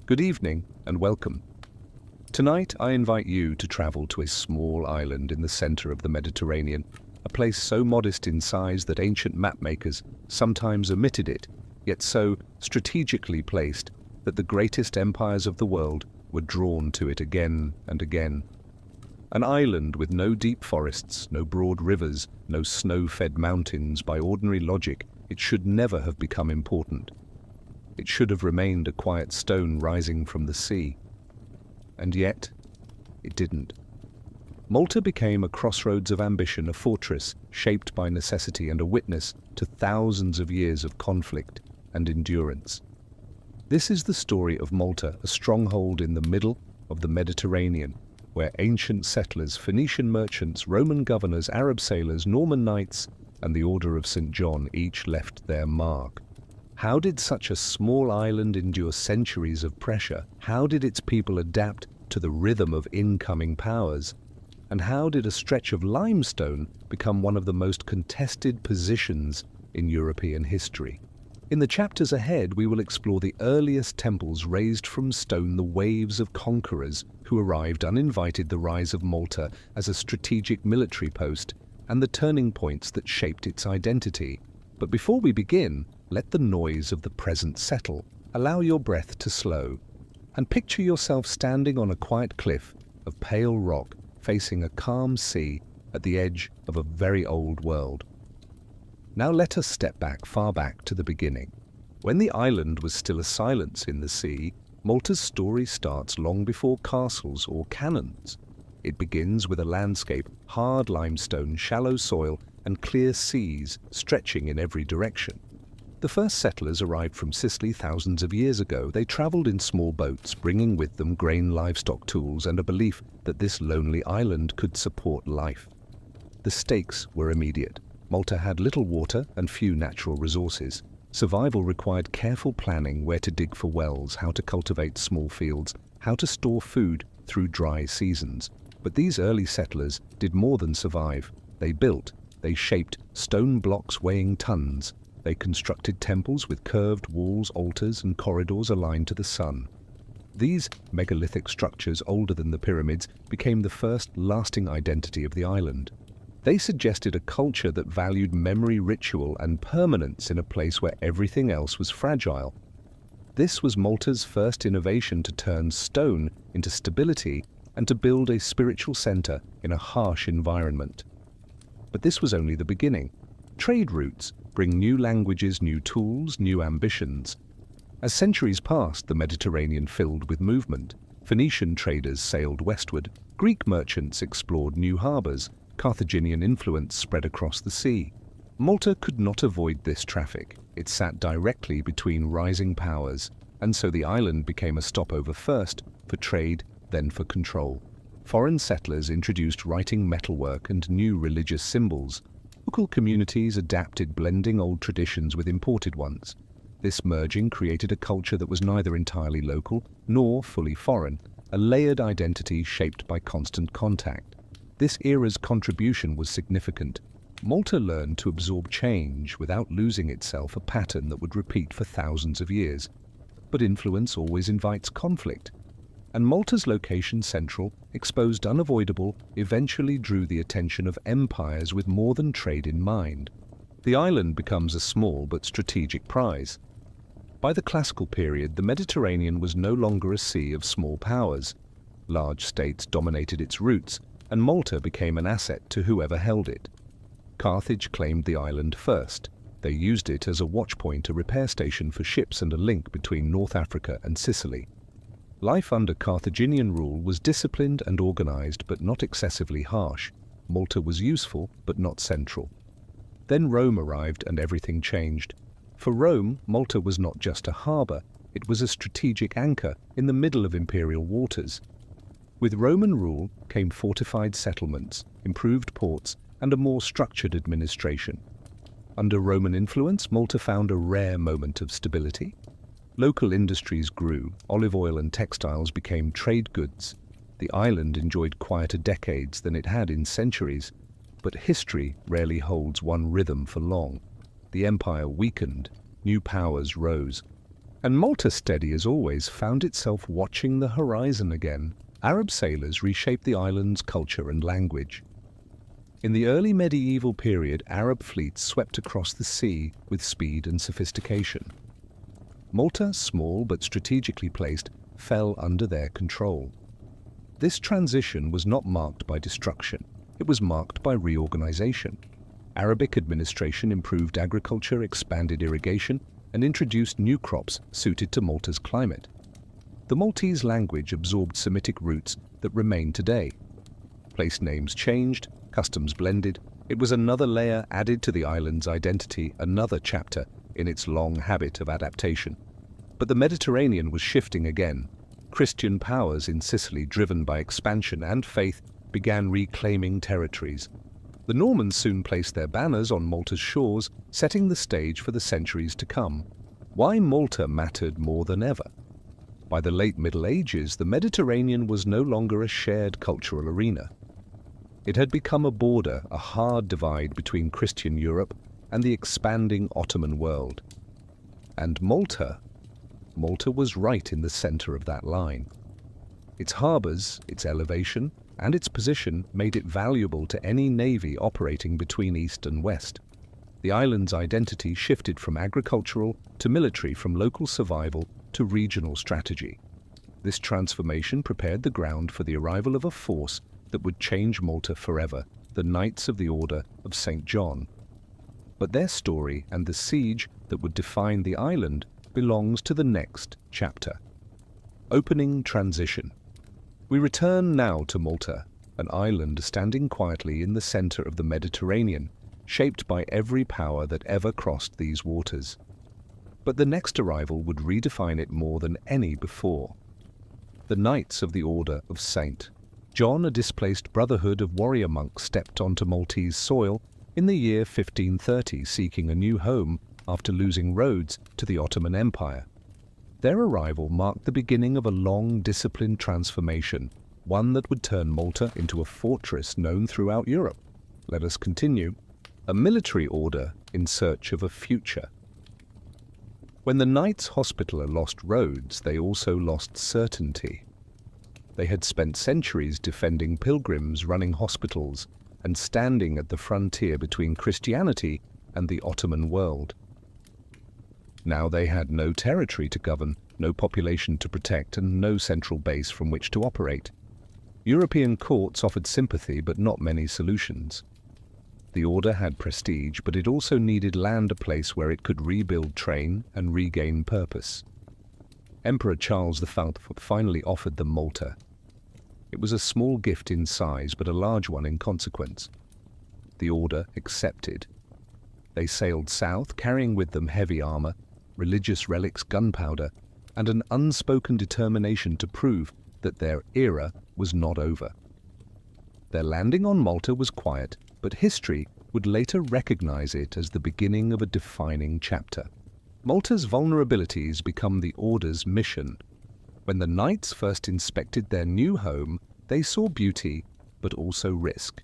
Good evening and welcome. Tonight I invite you to travel to a small island in the center of the Mediterranean, a place so modest in size that ancient mapmakers sometimes omitted it, yet so strategically placed that the greatest empires of the world were drawn to it again and again. An island with no deep forests, no broad rivers, no snow-fed mountains. By ordinary logic, it should never have become important. It should have remained a quiet stone rising from the sea. And yet, it didn't. Malta became a crossroads of ambition, a fortress shaped by necessity and a witness to thousands of years of conflict and endurance. This is the story of Malta, a stronghold in the middle of the Mediterranean, where ancient settlers, Phoenician merchants, Roman governors, Arab sailors, Norman knights, and the Order of St. John each left their mark. How did such a small island endure centuries of pressure? How did its people adapt to the rhythm of incoming powers? And how did a stretch of limestone become one of the most contested positions in European history? In the chapters ahead, we will explore the earliest temples raised from stone, the waves of conquerors who arrived uninvited, the rise of Malta as a strategic military post, and the turning points that shaped its identity. But before we begin, let the noise of the present settle. Allow your breath to slow, and picture yourself standing on a quiet cliff of pale rock, facing a calm sea at the edge of a very old world. Now let us step back, far back to the beginning. When the island was still a silence in the sea, Malta's story starts long before castles or cannons. It begins with a landscape, hard limestone, shallow soil, and clear seas stretching in every direction. The first settlers arrived from Sicily thousands of years ago. They traveled in small boats, bringing with them grain, livestock, tools, and a belief that this lonely island could support life. The stakes were immediate. Malta had little water and few natural resources. Survival required careful planning: where to dig for wells, how to cultivate small fields, how to store food through dry seasons. But these early settlers did more than survive. They built, they shaped stone blocks weighing tons. They constructed temples with curved walls, altars, and corridors aligned to the sun. These megalithic structures, older than the pyramids, became the first lasting identity of the island. They suggested a culture that valued memory, ritual, and permanence in a place where everything else was fragile. This was Malta's first innovation to turn stone into stability and to build a spiritual center in a harsh environment. But this was only the beginning. Trade routes bring new languages, new tools, new ambitions. As centuries passed, the Mediterranean filled with movement. Phoenician traders sailed westward. Greek merchants explored new harbors. Carthaginian influence spread across the sea. Malta could not avoid this traffic. It sat directly between rising powers, and so the island became a stopover, first for trade, then for control. Foreign settlers introduced writing, metalwork, and new religious symbols. Local communities adapted, blending old traditions with imported ones. This merging created a culture that was neither entirely local nor fully foreign, a layered identity shaped by constant contact. This era's contribution was significant. Malta learned to absorb change without losing itself, a pattern that would repeat for thousands of years. But influence always invites conflict. And Malta's location, central, exposed, unavoidable, eventually drew the attention of empires with more than trade in mind. The island becomes a small but strategic prize. By the classical period, the Mediterranean was no longer a sea of small powers. Large states dominated its routes, and Malta became an asset to whoever held it. Carthage claimed the island first. They used it as a watchpoint, a repair station for ships, and a link between North Africa and Sicily. Life under Carthaginian rule was disciplined and organized, but not excessively harsh. Malta was useful, but not central. Then Rome arrived and everything changed. For Rome, Malta was not just a harbor, it was a strategic anchor in the middle of imperial waters. With Roman rule came fortified settlements, improved ports, and a more structured administration. Under Roman influence, Malta found a rare moment of stability. Local industries grew, olive oil and textiles became trade goods. The island enjoyed quieter decades than it had in centuries, but history rarely holds one rhythm for long. The empire weakened, new powers rose, And Malta, steady as always, found itself watching the horizon again. Arab sailors reshaped the island's culture and language. In the early medieval period, Arab fleets swept across the sea with speed and sophistication. Malta, small but strategically placed, fell under their control. This transition was not marked by destruction, it was marked by reorganization. Arabic administration improved agriculture, expanded irrigation, and introduced new crops suited to Malta's climate. The Maltese language absorbed Semitic roots that remain today. Place names changed, customs blended. It was another layer added to the island's identity, another chapter in its long habit of adaptation. But the Mediterranean was shifting again. Christian powers in Sicily, driven by expansion and faith, began reclaiming territories. The Normans soon placed their banners on Malta's shores, setting the stage for the centuries to come. Why Malta mattered more than ever. By the late Middle Ages, the Mediterranean was no longer a shared cultural arena. It had become a border, a hard divide between Christian Europe and the expanding Ottoman world. And Malta was right in the center of that line. Its harbors, its elevation, and its position made it valuable to any navy operating between east and west. The island's identity shifted from agricultural to military, from local survival to regional strategy. This transformation prepared the ground for the arrival of a force that would change Malta forever, the Knights of the Order of St. John. But their story and the siege that would define the island belongs to the next chapter. Opening transition. We return now to Malta, an island standing quietly in the center of the Mediterranean, shaped by every power that ever crossed these waters. But the next arrival would redefine it more than any before. The Knights of the Order of St. John, a displaced brotherhood of warrior monks, stepped onto Maltese soil in the year 1530, seeking a new home after losing Rhodes to the Ottoman Empire. Their arrival marked the beginning of a long, disciplined transformation, one that would turn Malta into a fortress known throughout Europe. Let us continue. A military order in search of a future. When the Knights Hospitaller lost Rhodes, they also lost certainty. They had spent centuries defending pilgrims, running hospitals, and standing at the frontier between Christianity and the Ottoman world. Now they had no territory to govern, no population to protect, and no central base from which to operate. European courts offered sympathy, but not many solutions. The order had prestige, but it also needed land, a place where it could rebuild, train, and regain purpose. Emperor Charles V finally offered them Malta. It was a small gift in size, but a large one in consequence. The order accepted. They sailed south, carrying with them heavy armor, religious relics, gunpowder, and an unspoken determination to prove that their era was not over. Their landing on Malta was quiet, but history would later recognize it as the beginning of a defining chapter. Malta's vulnerabilities become the Order's mission. When the Knights first inspected their new home, they saw beauty, but also risk.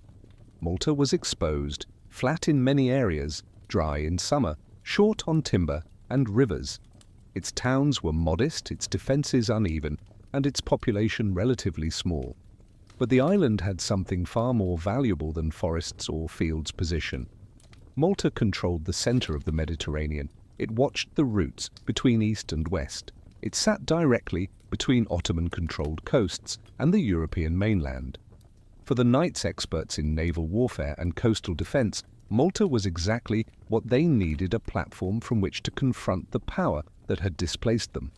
Malta was exposed, flat in many areas, dry in summer, short on timber and rivers. Its towns were modest, its defenses uneven, and its population relatively small. But the island had something far more valuable than forests or fields' position. Malta controlled the center of the Mediterranean. It watched the routes between east and west. It sat directly between Ottoman-controlled coasts and the European mainland. For the Knights, experts in naval warfare and coastal defense, Malta was exactly what they needed, a platform from which to confront the power that had displaced them.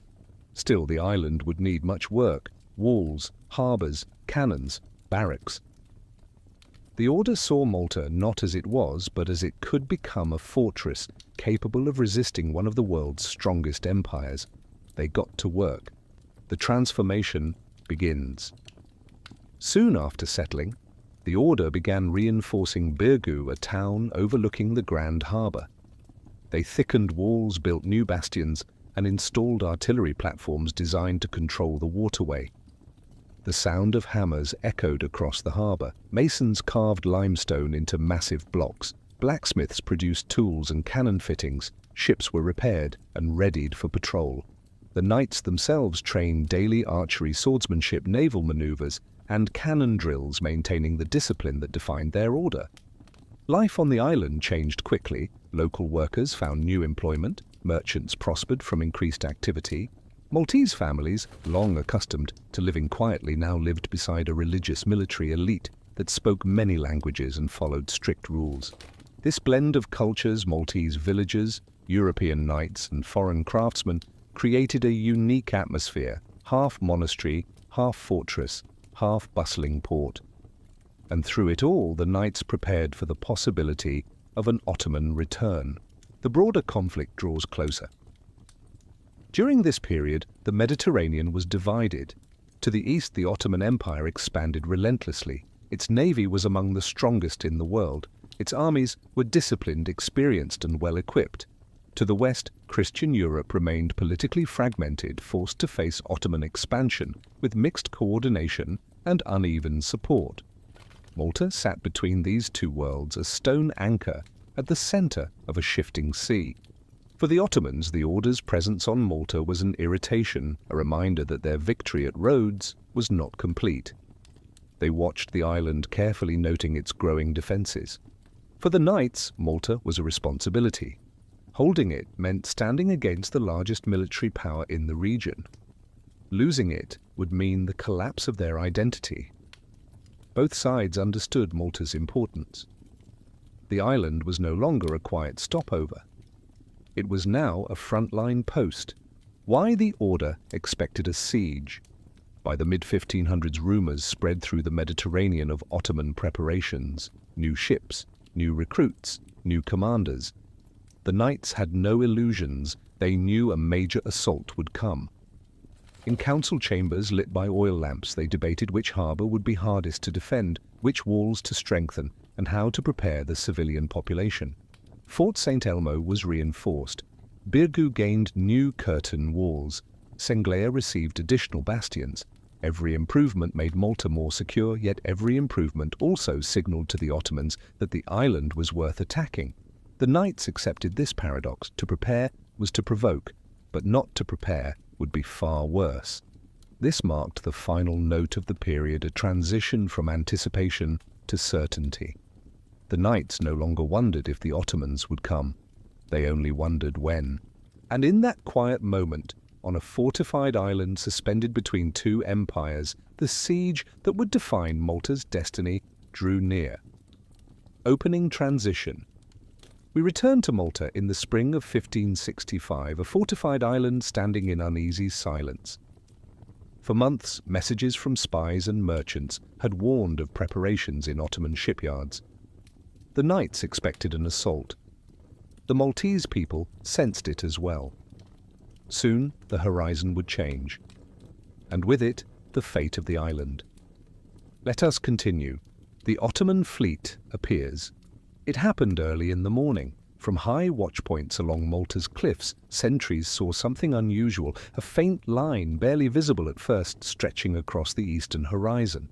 Still, the island would need much work: walls, harbors, cannons, barracks. The Order saw Malta not as it was, but as it could become a fortress capable of resisting one of the world's strongest empires. They got to work. The transformation begins. Soon after settling, the Order began reinforcing Birgu, a town overlooking the Grand Harbour. They thickened walls, built new bastions, and installed artillery platforms designed to control the waterway. The sound of hammers echoed across the harbour. Masons carved limestone into massive blocks. Blacksmiths produced tools and cannon fittings. Ships were repaired and readied for patrol. The knights themselves trained daily archery, swordsmanship, naval maneuvers, and cannon drills, maintaining the discipline that defined their order. Life on the island changed quickly. Local workers found new employment, merchants prospered from increased activity. Maltese families, long accustomed to living quietly, now lived beside a religious military elite that spoke many languages and followed strict rules. This blend of cultures, Maltese villagers, European knights, and foreign craftsmen, created a unique atmosphere, half monastery, half fortress, half bustling port. And through it all, the knights prepared for the possibility of an Ottoman return. The broader conflict draws closer. During this period, the Mediterranean was divided. To the east, the Ottoman Empire expanded relentlessly. Its navy was among the strongest in the world. Its armies were disciplined, experienced, and well-equipped. To the west, Christian Europe remained politically fragmented, forced to face Ottoman expansion with mixed coordination and uneven support. Malta sat between these two worlds, a stone anchor at the center of a shifting sea. For the Ottomans, the Order's presence on Malta was an irritation, a reminder that their victory at Rhodes was not complete. They watched the island carefully, noting its growing defenses. For the knights, Malta was a responsibility. Holding it meant standing against the largest military power in the region. Losing it would mean the collapse of their identity. Both sides understood Malta's importance. The island was no longer a quiet stopover. It was now a frontline post. Why the Order expected a siege? By the mid-1500s, rumors spread through the Mediterranean of Ottoman preparations, new ships, new recruits, new commanders. The knights had no illusions. They knew a major assault would come. In council chambers lit by oil lamps, they debated which harbour would be hardest to defend, which walls to strengthen, and how to prepare the civilian population. Fort St. Elmo was reinforced. Birgu gained new curtain walls. Senglea received additional bastions. Every improvement made Malta more secure, yet every improvement also signalled to the Ottomans that the island was worth attacking. The knights accepted this paradox. To prepare was to provoke, but not to prepare would be far worse. This marked the final note of the period, a transition from anticipation to certainty. The knights no longer wondered if the Ottomans would come. They only wondered when. And in that quiet moment, on a fortified island suspended between two empires, the siege that would define Malta's destiny drew near. Opening transition. We returned to Malta in the spring of 1565, a fortified island standing in uneasy silence. For months, messages from spies and merchants had warned of preparations in Ottoman shipyards. The knights expected an assault. The Maltese people sensed it as well. Soon, the horizon would change, and with it, the fate of the island. Let us continue. The Ottoman fleet appears. It happened early in the morning. From high watchpoints along Malta's cliffs, sentries saw something unusual, a faint line, barely visible at first, stretching across the eastern horizon.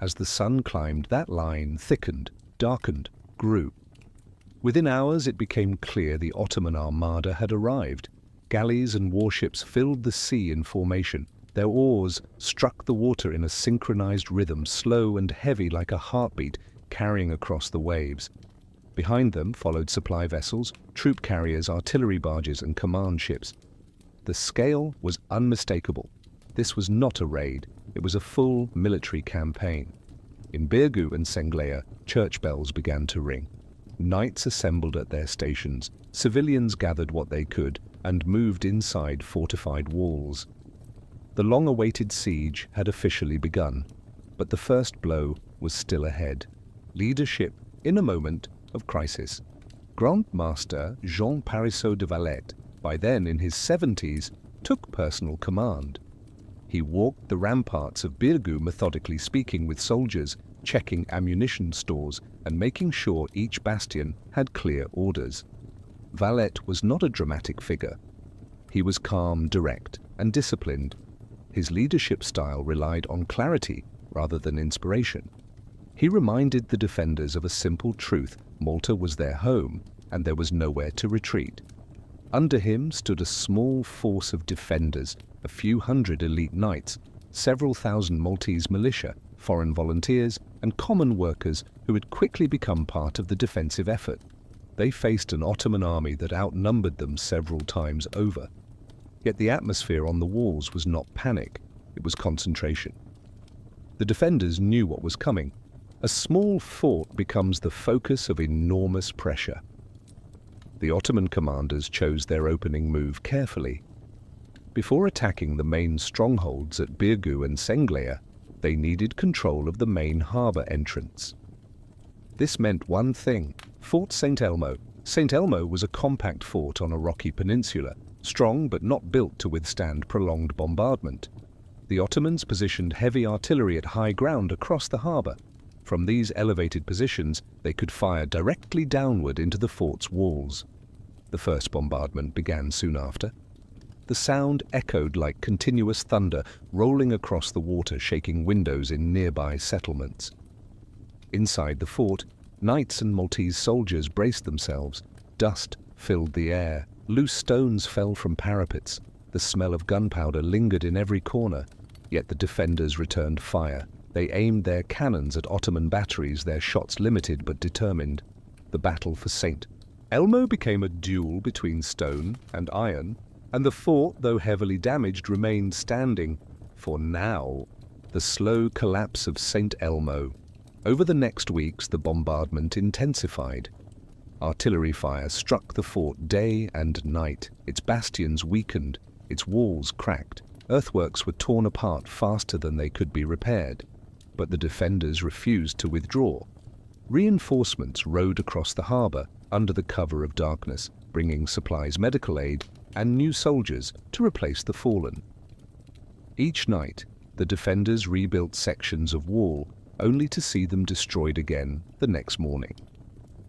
As the sun climbed, that line thickened, darkened, grew. Within hours, it became clear the Ottoman armada had arrived. Galleys and warships filled the sea in formation. Their oars struck the water in a synchronized rhythm, slow and heavy like a heartbeat, carrying across the waves. Behind them followed supply vessels, troop carriers, artillery barges, and command ships. The scale was unmistakable. This was not a raid. It was a full military campaign. In Birgu and Senglea, church bells began to ring. Knights assembled at their stations. Civilians gathered what they could and moved inside fortified walls. The long-awaited siege had officially begun, but the first blow was still ahead. Leadership in a moment of crisis. Grand Master Jean Parisot de Valette, by then in his 70s, took personal command. He walked the ramparts of Birgu, methodically speaking with soldiers, checking ammunition stores and making sure each bastion had clear orders. Valette was not a dramatic figure. He was calm, direct, and disciplined. His leadership style relied on clarity rather than inspiration. He reminded the defenders of a simple truth: Malta was their home, and there was nowhere to retreat. Under him stood a small force of defenders, a few hundred elite knights, several thousand Maltese militia, foreign volunteers, and common workers who had quickly become part of the defensive effort. They faced an Ottoman army that outnumbered them several times over. Yet the atmosphere on the walls was not panic, it was concentration. The defenders knew what was coming. A small fort becomes the focus of enormous pressure. The Ottoman commanders chose their opening move carefully. Before attacking the main strongholds at Birgu and Senglea, they needed control of the main harbour entrance. This meant one thing: Fort St. Elmo. St. Elmo was a compact fort on a rocky peninsula, strong but not built to withstand prolonged bombardment. The Ottomans positioned heavy artillery at high ground across the harbour. From these elevated positions, they could fire directly downward into the fort's walls. The first bombardment began soon after. The sound echoed like continuous thunder rolling across the water, shaking windows in nearby settlements. Inside the fort, knights and Maltese soldiers braced themselves. Dust filled the air. Loose stones fell from parapets. The smell of gunpowder lingered in every corner. Yet the defenders returned fire. They aimed their cannons at Ottoman batteries, their shots limited but determined. The battle for St. Elmo became a duel between stone and iron, and the fort, though heavily damaged, remained standing. For now, the slow collapse of St. Elmo. Over the next weeks, the bombardment intensified. Artillery fire struck the fort day and night. Its bastions weakened, its walls cracked. Earthworks were torn apart faster than they could be repaired. But the defenders refused to withdraw. Reinforcements rode across the harbour under the cover of darkness, bringing supplies, medical aid, and new soldiers to replace the fallen. Each night, the defenders rebuilt sections of wall, only to see them destroyed again the next morning.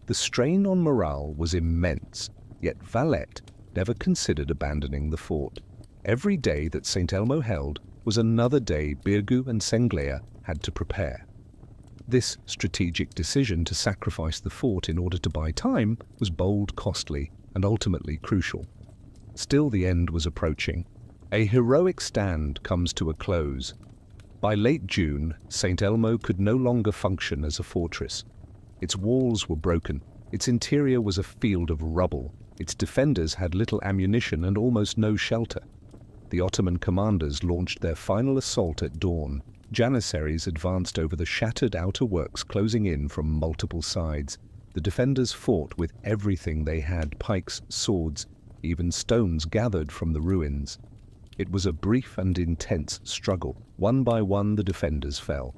The strain on morale was immense, yet Valette never considered abandoning the fort. Every day that St. Elmo held was another day Birgu and Senglea had to prepare. This strategic decision to sacrifice the fort in order to buy time was bold, costly, and ultimately crucial. Still, the end was approaching. A heroic stand comes to a close. By late June, St. Elmo could no longer function as a fortress. Its walls were broken, its interior was a field of rubble, its defenders had little ammunition and almost no shelter. The Ottoman commanders launched their final assault at dawn. Janissaries advanced over the shattered outer works, closing in from multiple sides. The defenders fought with everything they had: pikes, swords, even stones gathered from the ruins. It was a brief and intense struggle. One by one, the defenders fell.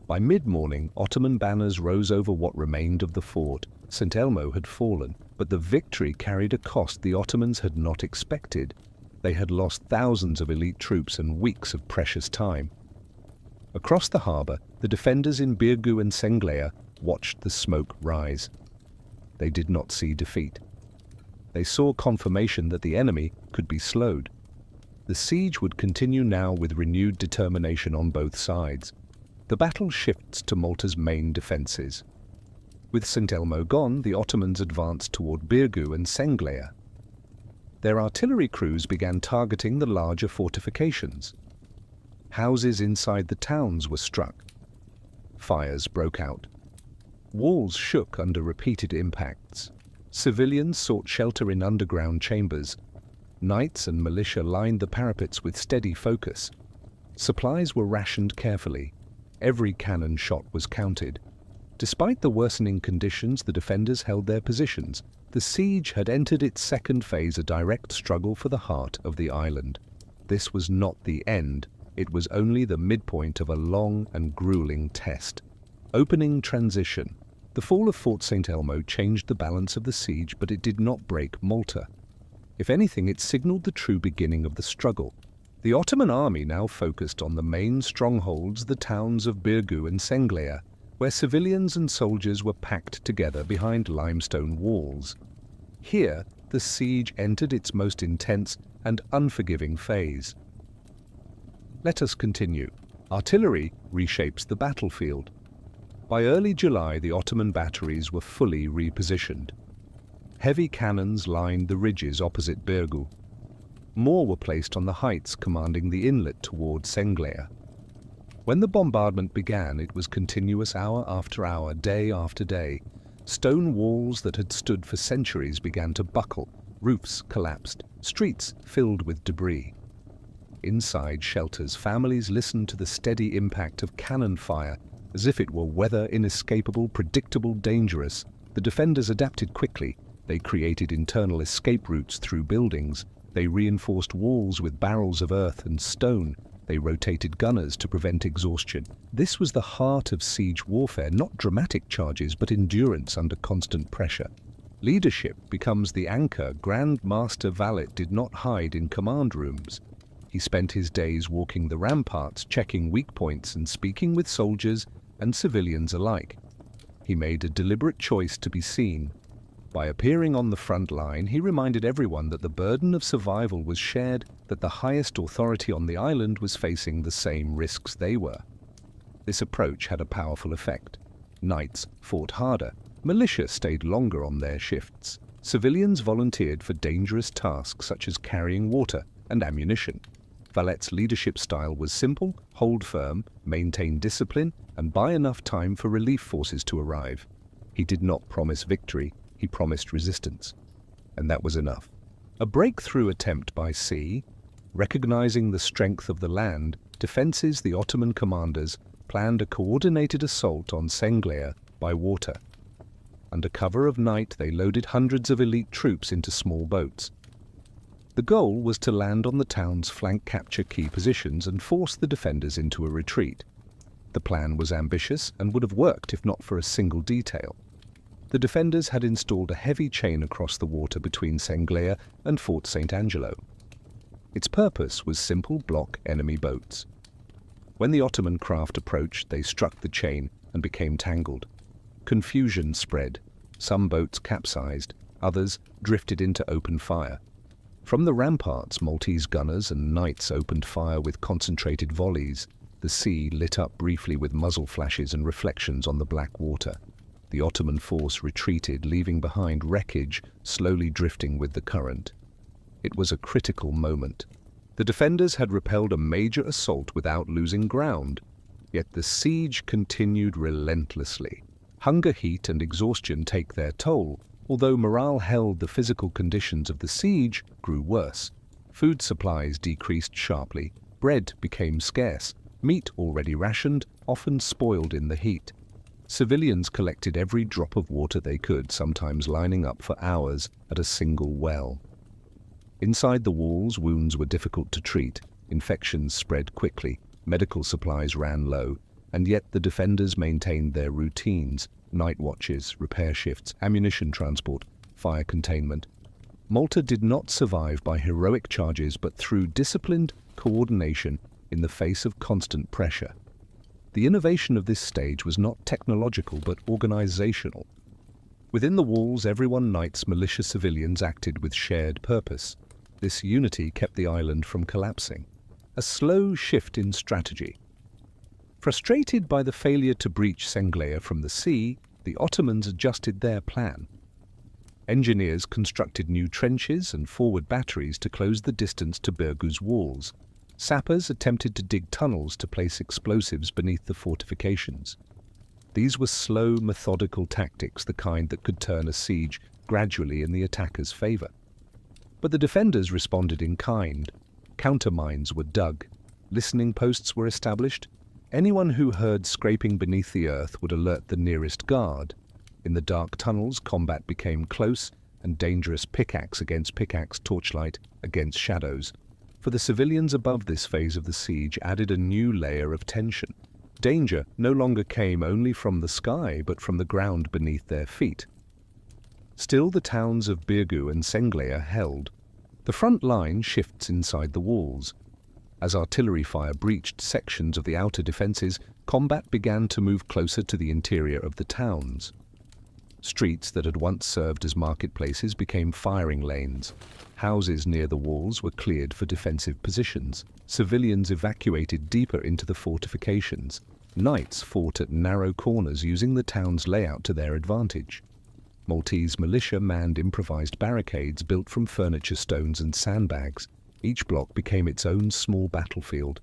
By mid-morning, Ottoman banners rose over what remained of the fort. St. Elmo had fallen, but the victory carried a cost the Ottomans had not expected. They had lost thousands of elite troops and weeks of precious time. Across the harbour, the defenders in Birgu and Senglea watched the smoke rise. They did not see defeat. They saw confirmation that the enemy could be slowed. The siege would continue now with renewed determination on both sides. The battle shifts to Malta's main defences. With St. Elmo gone, the Ottomans advanced toward Birgu and Senglea. Their artillery crews began targeting the larger fortifications. Houses inside the towns were struck. Fires broke out. Walls shook under repeated impacts. Civilians sought shelter in underground chambers. Knights and militia lined the parapets with steady focus. Supplies were rationed carefully. Every cannon shot was counted. Despite the worsening conditions, the defenders held their positions. The siege had entered its second phase, a direct struggle for the heart of the island. This was not the end. It was only the midpoint of a long and grueling test. Opening transition. The fall of Fort St. Elmo changed the balance of the siege, but it did not break Malta. If anything, it signaled the true beginning of the struggle. The Ottoman army now focused on the main strongholds, the towns of Birgu and Senglea, where civilians and soldiers were packed together behind limestone walls. Here, the siege entered its most intense and unforgiving phase. Let us continue. Artillery reshapes the battlefield. By early July, the Ottoman batteries were fully repositioned. Heavy cannons lined the ridges opposite Birgu. More were placed on the heights commanding the inlet toward Senglea. When the bombardment began, it was continuous hour after hour, day after day. Stone walls that had stood for centuries began to buckle, roofs collapsed, streets filled with debris. Inside shelters, families listened to the steady impact of cannon fire as if it were weather inescapable, predictable, dangerous. The defenders adapted quickly. They created internal escape routes through buildings. They reinforced walls with barrels of earth and stone. They rotated gunners to prevent exhaustion. This was the heart of siege warfare, not dramatic charges, but endurance under constant pressure. Leadership becomes the anchor. Grand Master Valet did not hide in command rooms. He spent his days walking the ramparts, checking weak points and speaking with soldiers and civilians alike. He made a deliberate choice to be seen. By appearing on the front line, he reminded everyone that the burden of survival was shared, that the highest authority on the island was facing the same risks they were. This approach had a powerful effect. Knights fought harder. Militia stayed longer on their shifts. Civilians volunteered for dangerous tasks such as carrying water and ammunition. Valet's leadership style was simple: hold firm, maintain discipline, and buy enough time for relief forces to arrive. He did not promise victory, he promised resistance. And that was enough. A breakthrough attempt by sea, recognizing the strength of the land, defenses, the Ottoman commanders planned a coordinated assault on Senglea by water. Under cover of night, they loaded hundreds of elite troops into small boats. The goal was to land on the town's flank, capture key positions, and force the defenders into a retreat. The plan was ambitious and would have worked if not for a single detail. The defenders had installed a heavy chain across the water between Senglea and Fort St. Angelo. Its purpose was simple: block enemy boats. When the Ottoman craft approached, they struck the chain and became tangled. Confusion spread. Some boats capsized, others drifted into open fire. From the ramparts, Maltese gunners and knights opened fire with concentrated volleys. The sea lit up briefly with muzzle flashes and reflections on the black water. The Ottoman force retreated, leaving behind wreckage, slowly drifting with the current. It was a critical moment. The defenders had repelled a major assault without losing ground, yet the siege continued relentlessly. Hunger, heat, and exhaustion take their toll. Although morale held, the physical conditions of the siege grew worse. Food supplies decreased sharply. Bread became scarce. Meat, already rationed, often spoiled in the heat. Civilians collected every drop of water they could, sometimes lining up for hours at a single well. Inside the walls, wounds were difficult to treat. Infections spread quickly. Medical supplies ran low. And yet the defenders maintained their routines: night watches, repair shifts, ammunition transport, fire containment. Malta did not survive by heroic charges, but through disciplined coordination in the face of constant pressure. The innovation of this stage was not technological but organizational. Within the walls, everyone, knights, militia, civilians, acted with shared purpose. This unity kept the island from collapsing. A slow shift in strategy. Frustrated by the failure to breach Senglea from the sea, the Ottomans adjusted their plan. Engineers constructed new trenches and forward batteries to close the distance to Birgu's walls. Sappers attempted to dig tunnels to place explosives beneath the fortifications. These were slow, methodical tactics, the kind that could turn a siege gradually in the attacker's favor. But the defenders responded in kind. Countermines were dug. Listening posts were established. Anyone who heard scraping beneath the earth would alert the nearest guard. In the dark tunnels, combat became close and dangerous: pickaxe against pickaxe, torchlight against shadows. For the civilians above, this phase of the siege added a new layer of tension. Danger no longer came only from the sky, but from the ground beneath their feet. Still, the towns of Birgu and Senglea held. The front line shifts inside the walls. As artillery fire breached sections of the outer defenses, combat began to move closer to the interior of the towns. Streets that had once served as marketplaces became firing lanes. Houses near the walls were cleared for defensive positions. Civilians evacuated deeper into the fortifications. Knights fought at narrow corners, using the town's layout to their advantage. Maltese militia manned improvised barricades built from furniture stones and sandbags. Each block became its own small battlefield.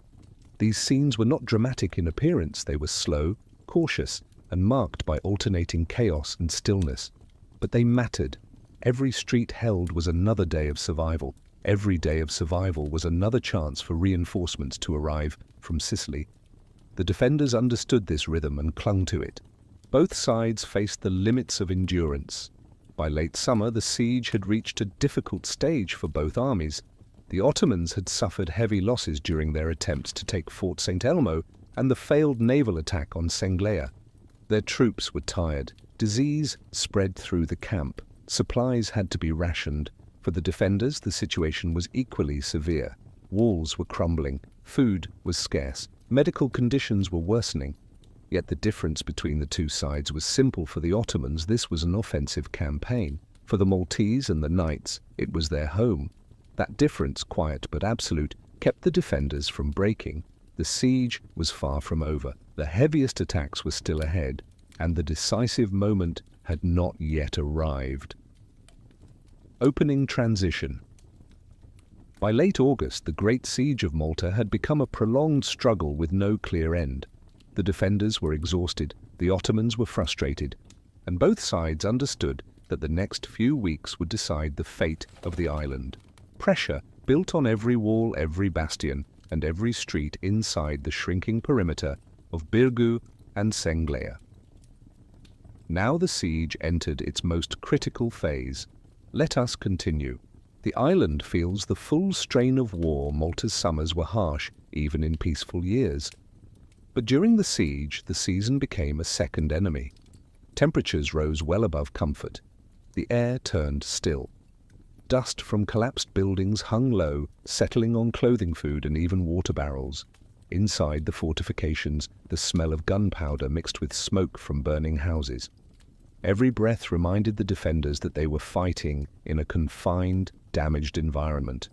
These scenes were not dramatic in appearance, they were slow, cautious, and marked by alternating chaos and stillness. But they mattered. Every street held was another day of survival. Every day of survival was another chance for reinforcements to arrive from Sicily. The defenders understood this rhythm and clung to it. Both sides faced the limits of endurance. By late summer, the siege had reached a difficult stage for both armies. The Ottomans had suffered heavy losses during their attempts to take Fort St. Elmo and the failed naval attack on Senglea. Their troops were tired. Disease spread through the camp. Supplies had to be rationed. For the defenders, the situation was equally severe. Walls were crumbling. Food was scarce. Medical conditions were worsening. Yet the difference between the two sides was simple. For the Ottomans, this was an offensive campaign. For the Maltese and the Knights, it was their home. That difference, quiet but absolute, kept the defenders from breaking. The siege was far from over. The heaviest attacks were still ahead, and the decisive moment had not yet arrived. Opening transition. By late August, the Great Siege of Malta had become a prolonged struggle with no clear end. The defenders were exhausted, the Ottomans were frustrated, and both sides understood that the next few weeks would decide the fate of the island. Pressure built on every wall, every bastion, and every street inside the shrinking perimeter of Birgu and Senglea. Now the siege entered its most critical phase. Let us continue. The island feels the full strain of war. Malta's summers were harsh, even in peaceful years. But during the siege, the season became a second enemy. Temperatures rose well above comfort. The air turned still. Dust from collapsed buildings hung low, settling on clothing, food, and even water barrels. Inside the fortifications, the smell of gunpowder mixed with smoke from burning houses. Every breath reminded the defenders that they were fighting in a confined, damaged environment.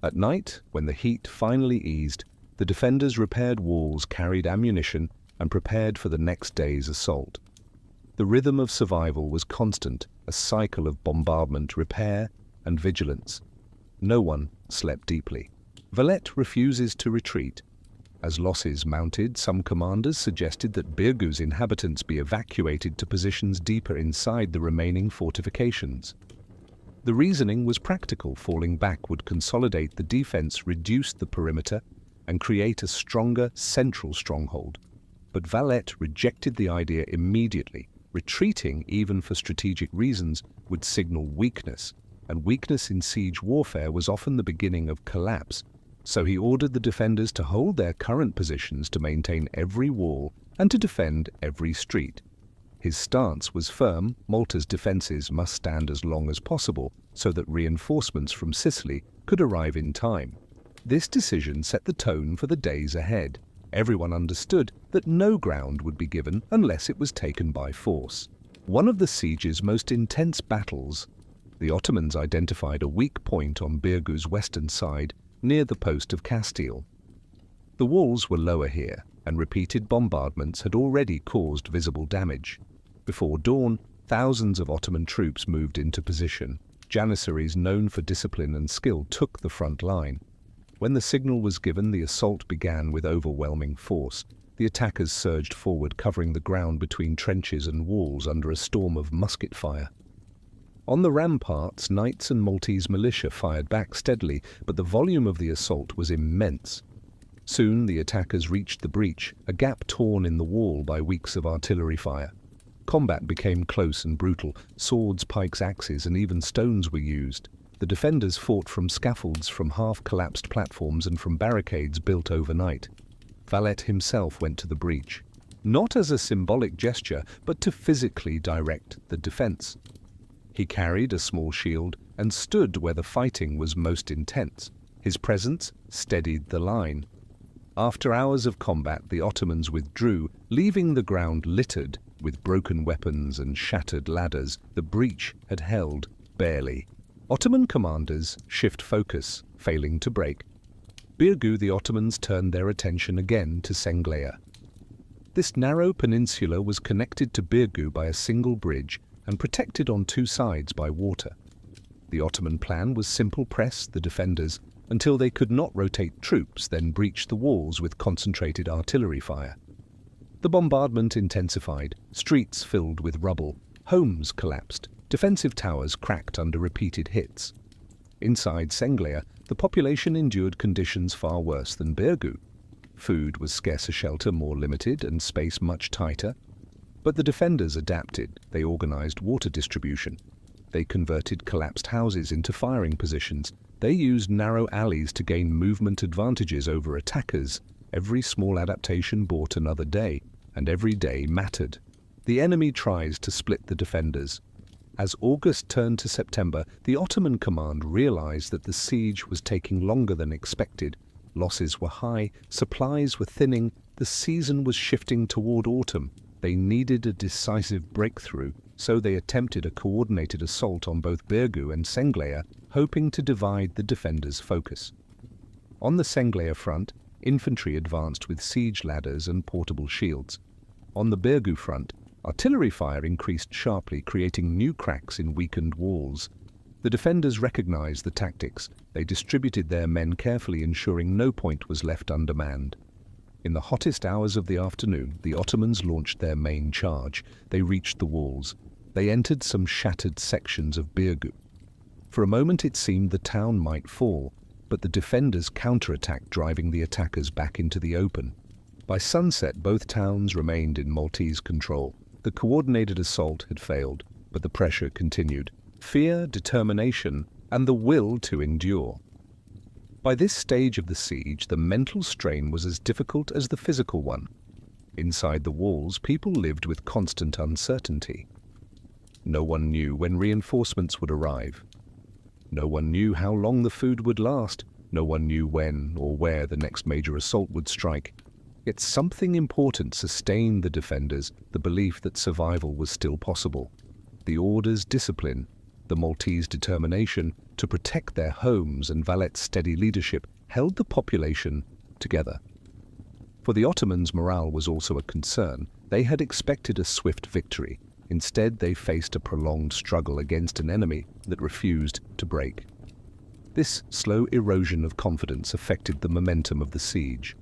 At night, when the heat finally eased, the defenders repaired walls, carried ammunition, and prepared for the next day's assault. The rhythm of survival was constant, a cycle of bombardment, repair, and vigilance. No one slept deeply. Valette refuses to retreat. As losses mounted, some commanders suggested that Birgu's inhabitants be evacuated to positions deeper inside the remaining fortifications. The reasoning was practical. Falling back would consolidate the defense, reduce the perimeter, and create a stronger central stronghold. But Valette rejected the idea immediately. Retreating, even for strategic reasons, would signal weakness, and weakness in siege warfare was often the beginning of collapse. So he ordered the defenders to hold their current positions, to maintain every wall, and to defend every street. His stance was firm. Malta's defenses must stand as long as possible so that reinforcements from Sicily could arrive in time. This decision set the tone for the days ahead. Everyone understood that no ground would be given unless it was taken by force. One of the siege's most intense battles, the Ottomans identified a weak point on Birgu's western side, near the post of Castile. The walls were lower here, and repeated bombardments had already caused visible damage. Before dawn, thousands of Ottoman troops moved into position. Janissaries known for discipline and skill took the front line. When the signal was given, the assault began with overwhelming force. The attackers surged forward, covering the ground between trenches and walls under a storm of musket fire. On the ramparts, Knights and Maltese militia fired back steadily, but the volume of the assault was immense. Soon the attackers reached the breach, a gap torn in the wall by weeks of artillery fire. Combat became close and brutal. Swords, pikes, axes, and even stones were used. The defenders fought from scaffolds, from half-collapsed platforms, and from barricades built overnight. Valette himself went to the breach, not as a symbolic gesture, but to physically direct the defense. He carried a small shield and stood where the fighting was most intense. His presence steadied the line. After hours of combat, the Ottomans withdrew, leaving the ground littered with broken weapons and shattered ladders. The breach had held barely. Ottoman commanders shift focus, failing to break. Birgu, the Ottomans turned their attention again to Senglea. This narrow peninsula was connected to Birgu by a single bridge, and protected on two sides by water. The Ottoman plan was simple: press the defenders until they could not rotate troops, then breach the walls with concentrated artillery fire. The bombardment intensified, streets filled with rubble, homes collapsed, defensive towers cracked under repeated hits. Inside Senglea, the population endured conditions far worse than Birgu. Food was scarcer, shelter more limited, and space much tighter. But the defenders adapted. They organized water distribution. They converted collapsed houses into firing positions. They used narrow alleys to gain movement advantages over attackers. Every small adaptation bought another day, and every day mattered. The enemy tries to split the defenders. As August turned to September, the Ottoman command realized that the siege was taking longer than expected. Losses were high, supplies were thinning, the season was shifting toward autumn. They needed a decisive breakthrough, so they attempted a coordinated assault on both Birgu and Senglea, hoping to divide the defenders' focus. On the Senglea front, infantry advanced with siege ladders and portable shields. On the Birgu front, artillery fire increased sharply, creating new cracks in weakened walls. The defenders recognized the tactics. They distributed their men carefully, ensuring no point was left undermanned. In the hottest hours of the afternoon, the Ottomans launched their main charge. They reached the walls. They entered some shattered sections of Birgu. For a moment it seemed the town might fall, but the defenders counterattacked, driving the attackers back into the open. By sunset, both towns remained in Maltese control. The coordinated assault had failed, but the pressure continued. Fear, determination, and the will to endure. By this stage of the siege, the mental strain was as difficult as the physical one. Inside the walls, people lived with constant uncertainty. No one knew when reinforcements would arrive. No one knew how long the food would last. No one knew when or where the next major assault would strike. Yet something important sustained the defenders, the belief that survival was still possible. The order's discipline, the Maltese determination to protect their homes, and Valet's steady leadership held the population together. For the Ottomans, morale was also a concern. They had expected a swift victory. Instead, they faced a prolonged struggle against an enemy that refused to break. This slow erosion of confidence affected the momentum of the siege.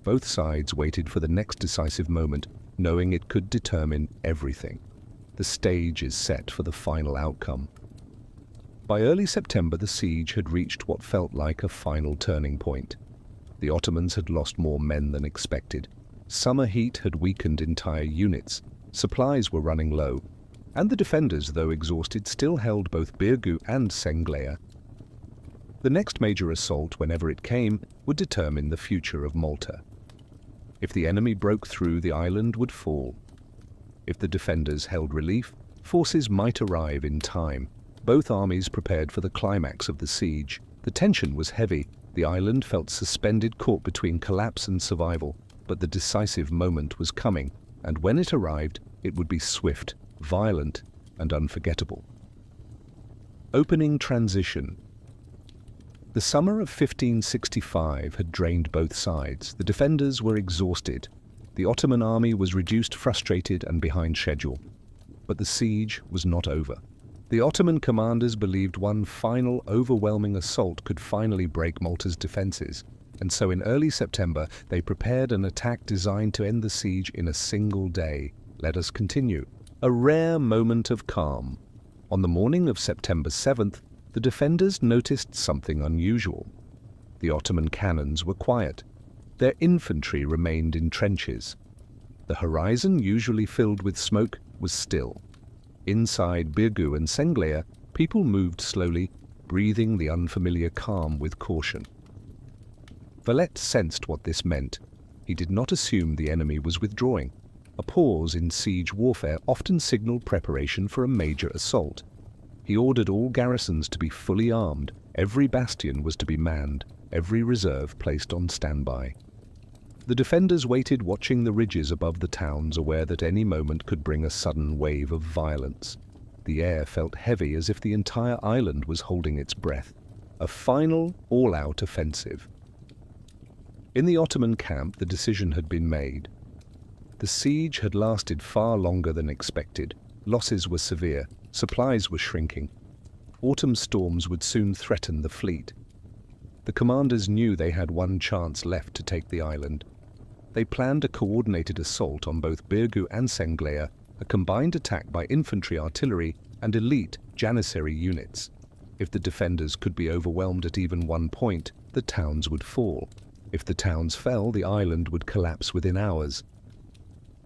Both sides waited for the next decisive moment, knowing it could determine everything. The stage is set for the final outcome. By early September, the siege had reached what felt like a final turning point. The Ottomans had lost more men than expected. Summer heat had weakened entire units. Supplies were running low, and the defenders, though exhausted, still held both Birgu and Senglea. The next major assault, whenever it came, would determine the future of Malta. If the enemy broke through, the island would fall. If the defenders held relief, forces might arrive in time. Both armies prepared for the climax of the siege. The tension was heavy. The island felt suspended, caught between collapse and survival. But the decisive moment was coming, and when it arrived, it would be swift, violent, and unforgettable. Opening transition. The summer of 1565 had drained both sides. The defenders were exhausted. The Ottoman army was reduced, frustrated, and behind schedule. But the siege was not over. The Ottoman commanders believed one final, overwhelming assault could finally break Malta's defenses, and so in early September they prepared an attack designed to end the siege in a single day. Let us continue. A rare moment of calm. On the morning of September 7th, the defenders noticed something unusual. The Ottoman cannons were quiet. Their infantry remained in trenches. The horizon, usually filled with smoke, was still. Inside Birgu and Senglea, people moved slowly, breathing the unfamiliar calm with caution. Valet sensed what this meant. He did not assume the enemy was withdrawing. A pause in siege warfare often signaled preparation for a major assault. He ordered all garrisons to be fully armed. Every bastion was to be manned, every reserve placed on standby. The defenders waited, watching the ridges above the towns, aware that any moment could bring a sudden wave of violence. The air felt heavy, as if the entire island was holding its breath. A final, all-out offensive. In the Ottoman camp, the decision had been made. The siege had lasted far longer than expected. Losses were severe, supplies were shrinking. Autumn storms would soon threaten the fleet. The commanders knew they had one chance left to take the island. They planned a coordinated assault on both Birgu and Senglea, a combined attack by infantry, artillery, and elite Janissary units. If the defenders could be overwhelmed at even one point, the towns would fall. If the towns fell, the island would collapse within hours.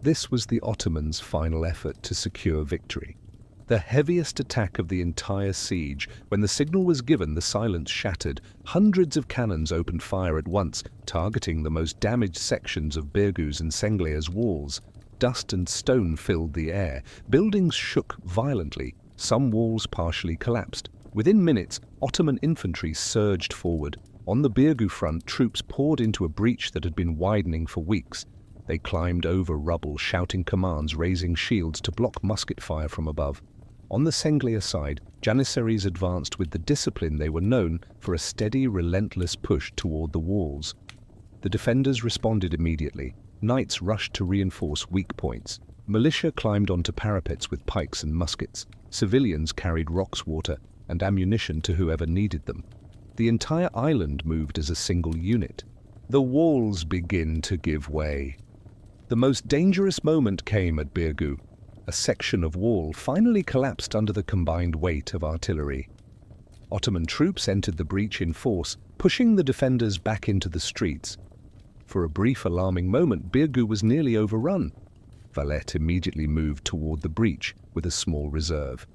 This was the Ottomans' final effort to secure victory. The heaviest attack of the entire siege. When the signal was given, the silence shattered. Hundreds of cannons opened fire at once, targeting the most damaged sections of Birgu's and Senglea's walls. Dust and stone filled the air. Buildings shook violently. Some walls partially collapsed. Within minutes, Ottoman infantry surged forward. On the Birgu front, troops poured into a breach that had been widening for weeks. They climbed over rubble, shouting commands, raising shields to block musket fire from above. On the Senglea side, Janissaries advanced with the discipline they were known for, a steady, relentless push toward the walls. The defenders responded immediately. Knights rushed to reinforce weak points. Militia climbed onto parapets with pikes and muskets. Civilians carried rocks, water, and ammunition to whoever needed them. The entire island moved as a single unit. The walls begin to give way. The most dangerous moment came at Birgu. A section of wall finally collapsed under the combined weight of artillery. Ottoman troops entered the breach in force, pushing the defenders back into the streets. For a brief, alarming moment, Birgu was nearly overrun. Valette immediately moved toward the breach with a small reserve.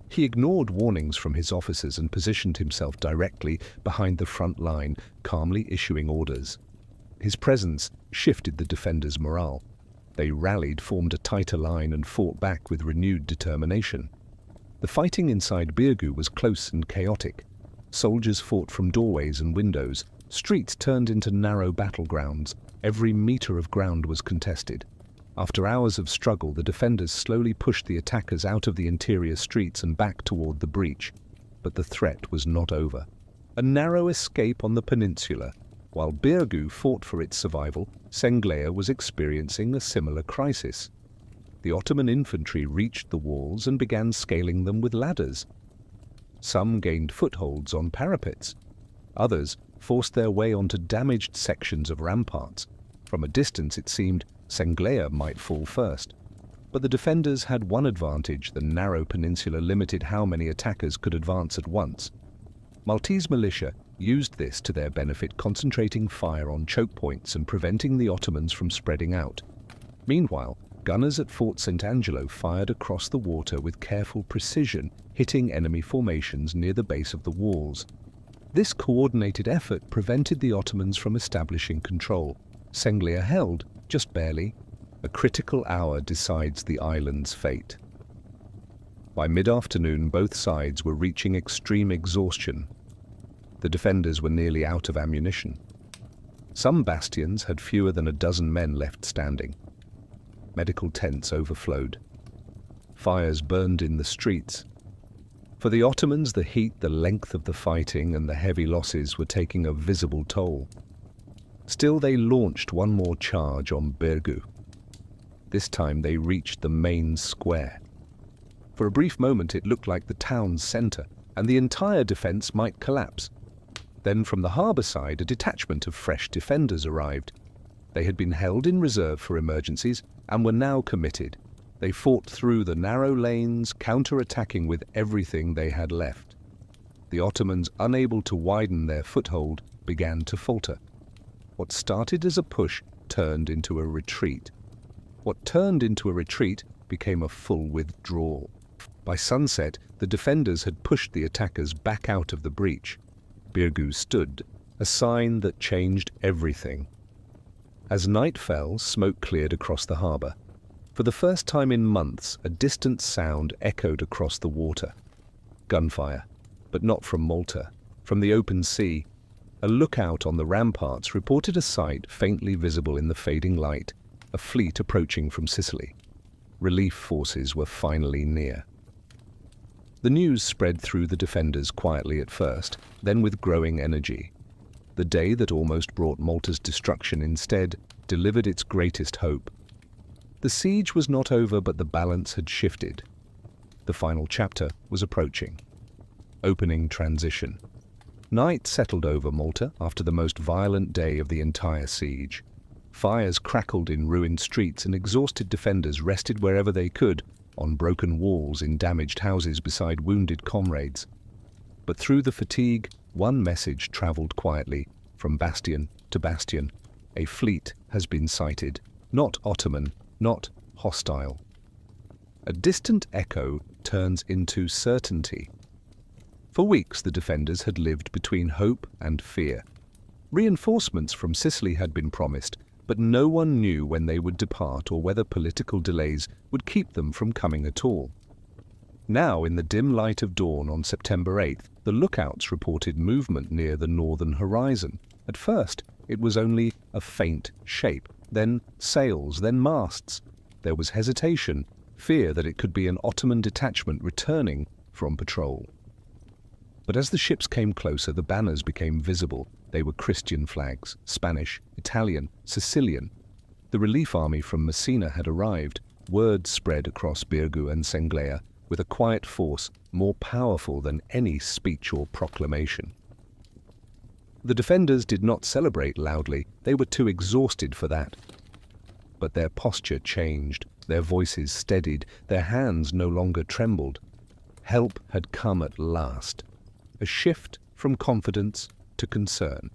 He ignored warnings from his officers and positioned himself directly behind the front line, calmly issuing orders. His presence shifted the defenders' morale. They rallied, formed a tighter line, and fought back with renewed determination. The fighting inside Birgu was close and chaotic. Soldiers fought from doorways and windows. Streets turned into narrow battlegrounds. Every meter of ground was contested. After hours of struggle, the defenders slowly pushed the attackers out of the interior streets and back toward the breach. But the threat was not over. A narrow escape on the peninsula. While Birgu fought for its survival, Senglea was experiencing a similar crisis. The Ottoman infantry reached the walls and began scaling them with ladders. Some gained footholds on parapets. Others forced their way onto damaged sections of ramparts. From a distance, it seemed Senglea might fall first. But the defenders had one advantage: the narrow peninsula limited how many attackers could advance at once. Maltese militia used this to their benefit, concentrating fire on choke points and preventing the Ottomans from spreading out. Meanwhile, gunners at Fort St. Angelo fired across the water with careful precision, hitting enemy formations near the base of the walls. This coordinated effort prevented the Ottomans from establishing control. Senglea held, just barely. A critical hour decides the island's fate. By mid-afternoon, both sides were reaching extreme exhaustion. The defenders were nearly out of ammunition. Some bastions had fewer than a dozen men left standing. Medical tents overflowed. Fires burned in the streets. For the Ottomans, the heat, the length of the fighting, and the heavy losses were taking a visible toll. Still, they launched one more charge on Birgu. This time they reached the main square. For a brief moment it looked like the town's center, and the entire defense might collapse. Then from the harbor side, a detachment of fresh defenders arrived. They had been held in reserve for emergencies and were now committed. They fought through the narrow lanes, counter-attacking with everything they had left. The Ottomans, unable to widen their foothold, began to falter. What started as a push turned into a retreat. What turned into a retreat became a full withdrawal. By sunset, the defenders had pushed the attackers back out of the breach. Birgu stood, a sign that changed everything. As night fell, smoke cleared across the harbor. For the first time in months, a distant sound echoed across the water. Gunfire, but not from Malta. From the open sea, a lookout on the ramparts reported a sight faintly visible in the fading light: a fleet approaching from Sicily. Relief forces were finally near. The news spread through the defenders quietly at first, then with growing energy. The day that almost brought Malta's destruction instead delivered its greatest hope. The siege was not over, but the balance had shifted. The final chapter was approaching. Opening transition. Night settled over Malta after the most violent day of the entire siege. Fires crackled in ruined streets and exhausted defenders rested wherever they could, on broken walls in damaged houses beside wounded comrades. But through the fatigue, one message traveled quietly, from bastion to bastion. A fleet has been sighted, not Ottoman, not hostile. A distant echo turns into certainty. For weeks, the defenders had lived between hope and fear. Reinforcements from Sicily had been promised, but no one knew when they would depart or whether political delays would keep them from coming at all. Now, in the dim light of dawn on September 8th, the lookouts reported movement near the northern horizon. At first, it was only a faint shape, then sails, then masts. There was hesitation, fear that it could be an Ottoman detachment returning from patrol. But as the ships came closer, the banners became visible. They were Christian flags, Spanish, Italian, Sicilian. The relief army from Messina had arrived. Word spread across Birgu and Senglea with a quiet force more powerful than any speech or proclamation. The defenders did not celebrate loudly. They were too exhausted for that. But their posture changed. Their voices steadied. Their hands no longer trembled. Help had come at last. A shift from confidence to concern.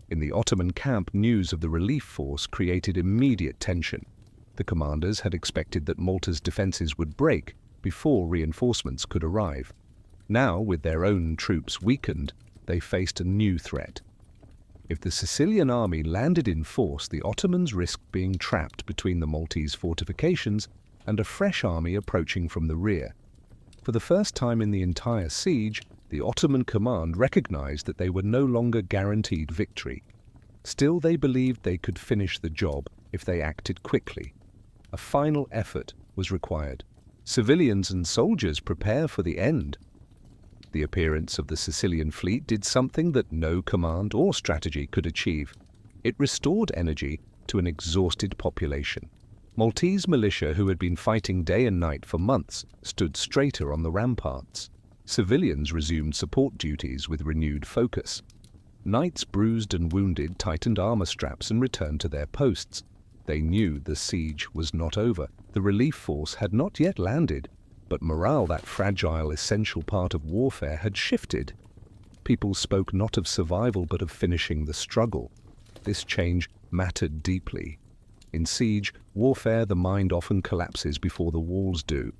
In the Ottoman camp, news of the relief force created immediate tension. The commanders had expected that Malta's defenses would break before reinforcements could arrive. Now, with their own troops weakened, they faced a new threat. If the Sicilian army landed in force, the Ottomans risked being trapped between the Maltese fortifications and a fresh army approaching from the rear. For the first time in the entire siege, the Ottoman command recognized that they were no longer guaranteed victory. Still, they believed they could finish the job if they acted quickly. A final effort was required. Civilians and soldiers prepare for the end. The appearance of the Sicilian fleet did something that no command or strategy could achieve. It restored energy to an exhausted population. Maltese militia, who had been fighting day and night for months, stood straighter on the ramparts. Civilians resumed support duties with renewed focus. Knights bruised and wounded tightened armor straps and returned to their posts. They knew the siege was not over. The relief force had not yet landed, but morale, that fragile, essential part of warfare, had shifted. People spoke not of survival but of finishing the struggle. This change mattered deeply. In siege warfare, the mind often collapses before the walls do.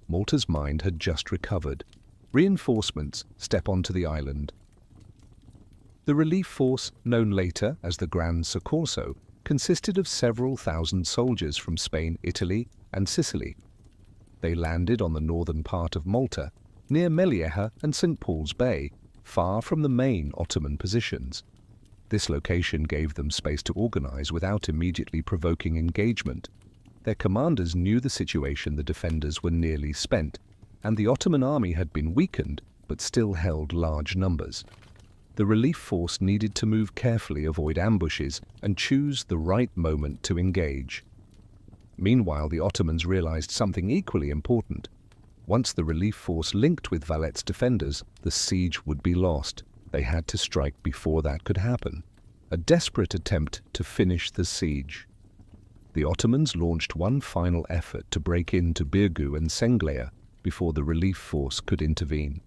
Malta's mind had just recovered. Reinforcements step onto the island. The relief force, known later as the Gran Soccorso, consisted of several thousand soldiers from Spain, Italy, and Sicily. They landed on the northern part of Malta, near Melieha and St. Paul's Bay, far from the main Ottoman positions. This location gave them space to organize without immediately provoking engagement. Their commanders knew the situation. The defenders were nearly spent, and the Ottoman army had been weakened but still held large numbers. The relief force needed to move carefully, avoid ambushes, and choose the right moment to engage. Meanwhile, the Ottomans realized something equally important. Once the relief force linked with Valet's defenders, the siege would be lost. They had to strike before that could happen. A desperate attempt to finish the siege. The Ottomans launched one final effort to break into Birgu and Senglea before the relief force could intervene.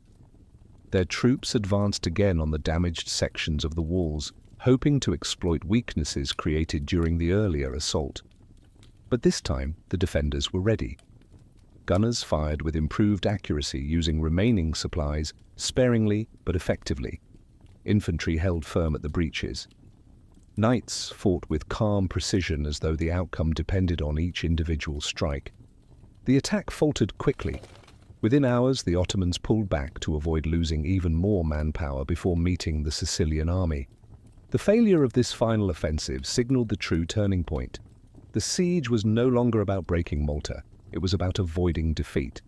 Their troops advanced again on the damaged sections of the walls, hoping to exploit weaknesses created during the earlier assault. But this time, the defenders were ready. Gunners fired with improved accuracy, using remaining supplies sparingly but effectively. Infantry held firm at the breaches. Knights fought with calm precision as though the outcome depended on each individual strike. The attack faltered quickly. Within hours, the Ottomans pulled back to avoid losing even more manpower before meeting the Sicilian army. The failure of this final offensive signaled the true turning point. The siege was no longer about breaking Malta. It was about avoiding defeat.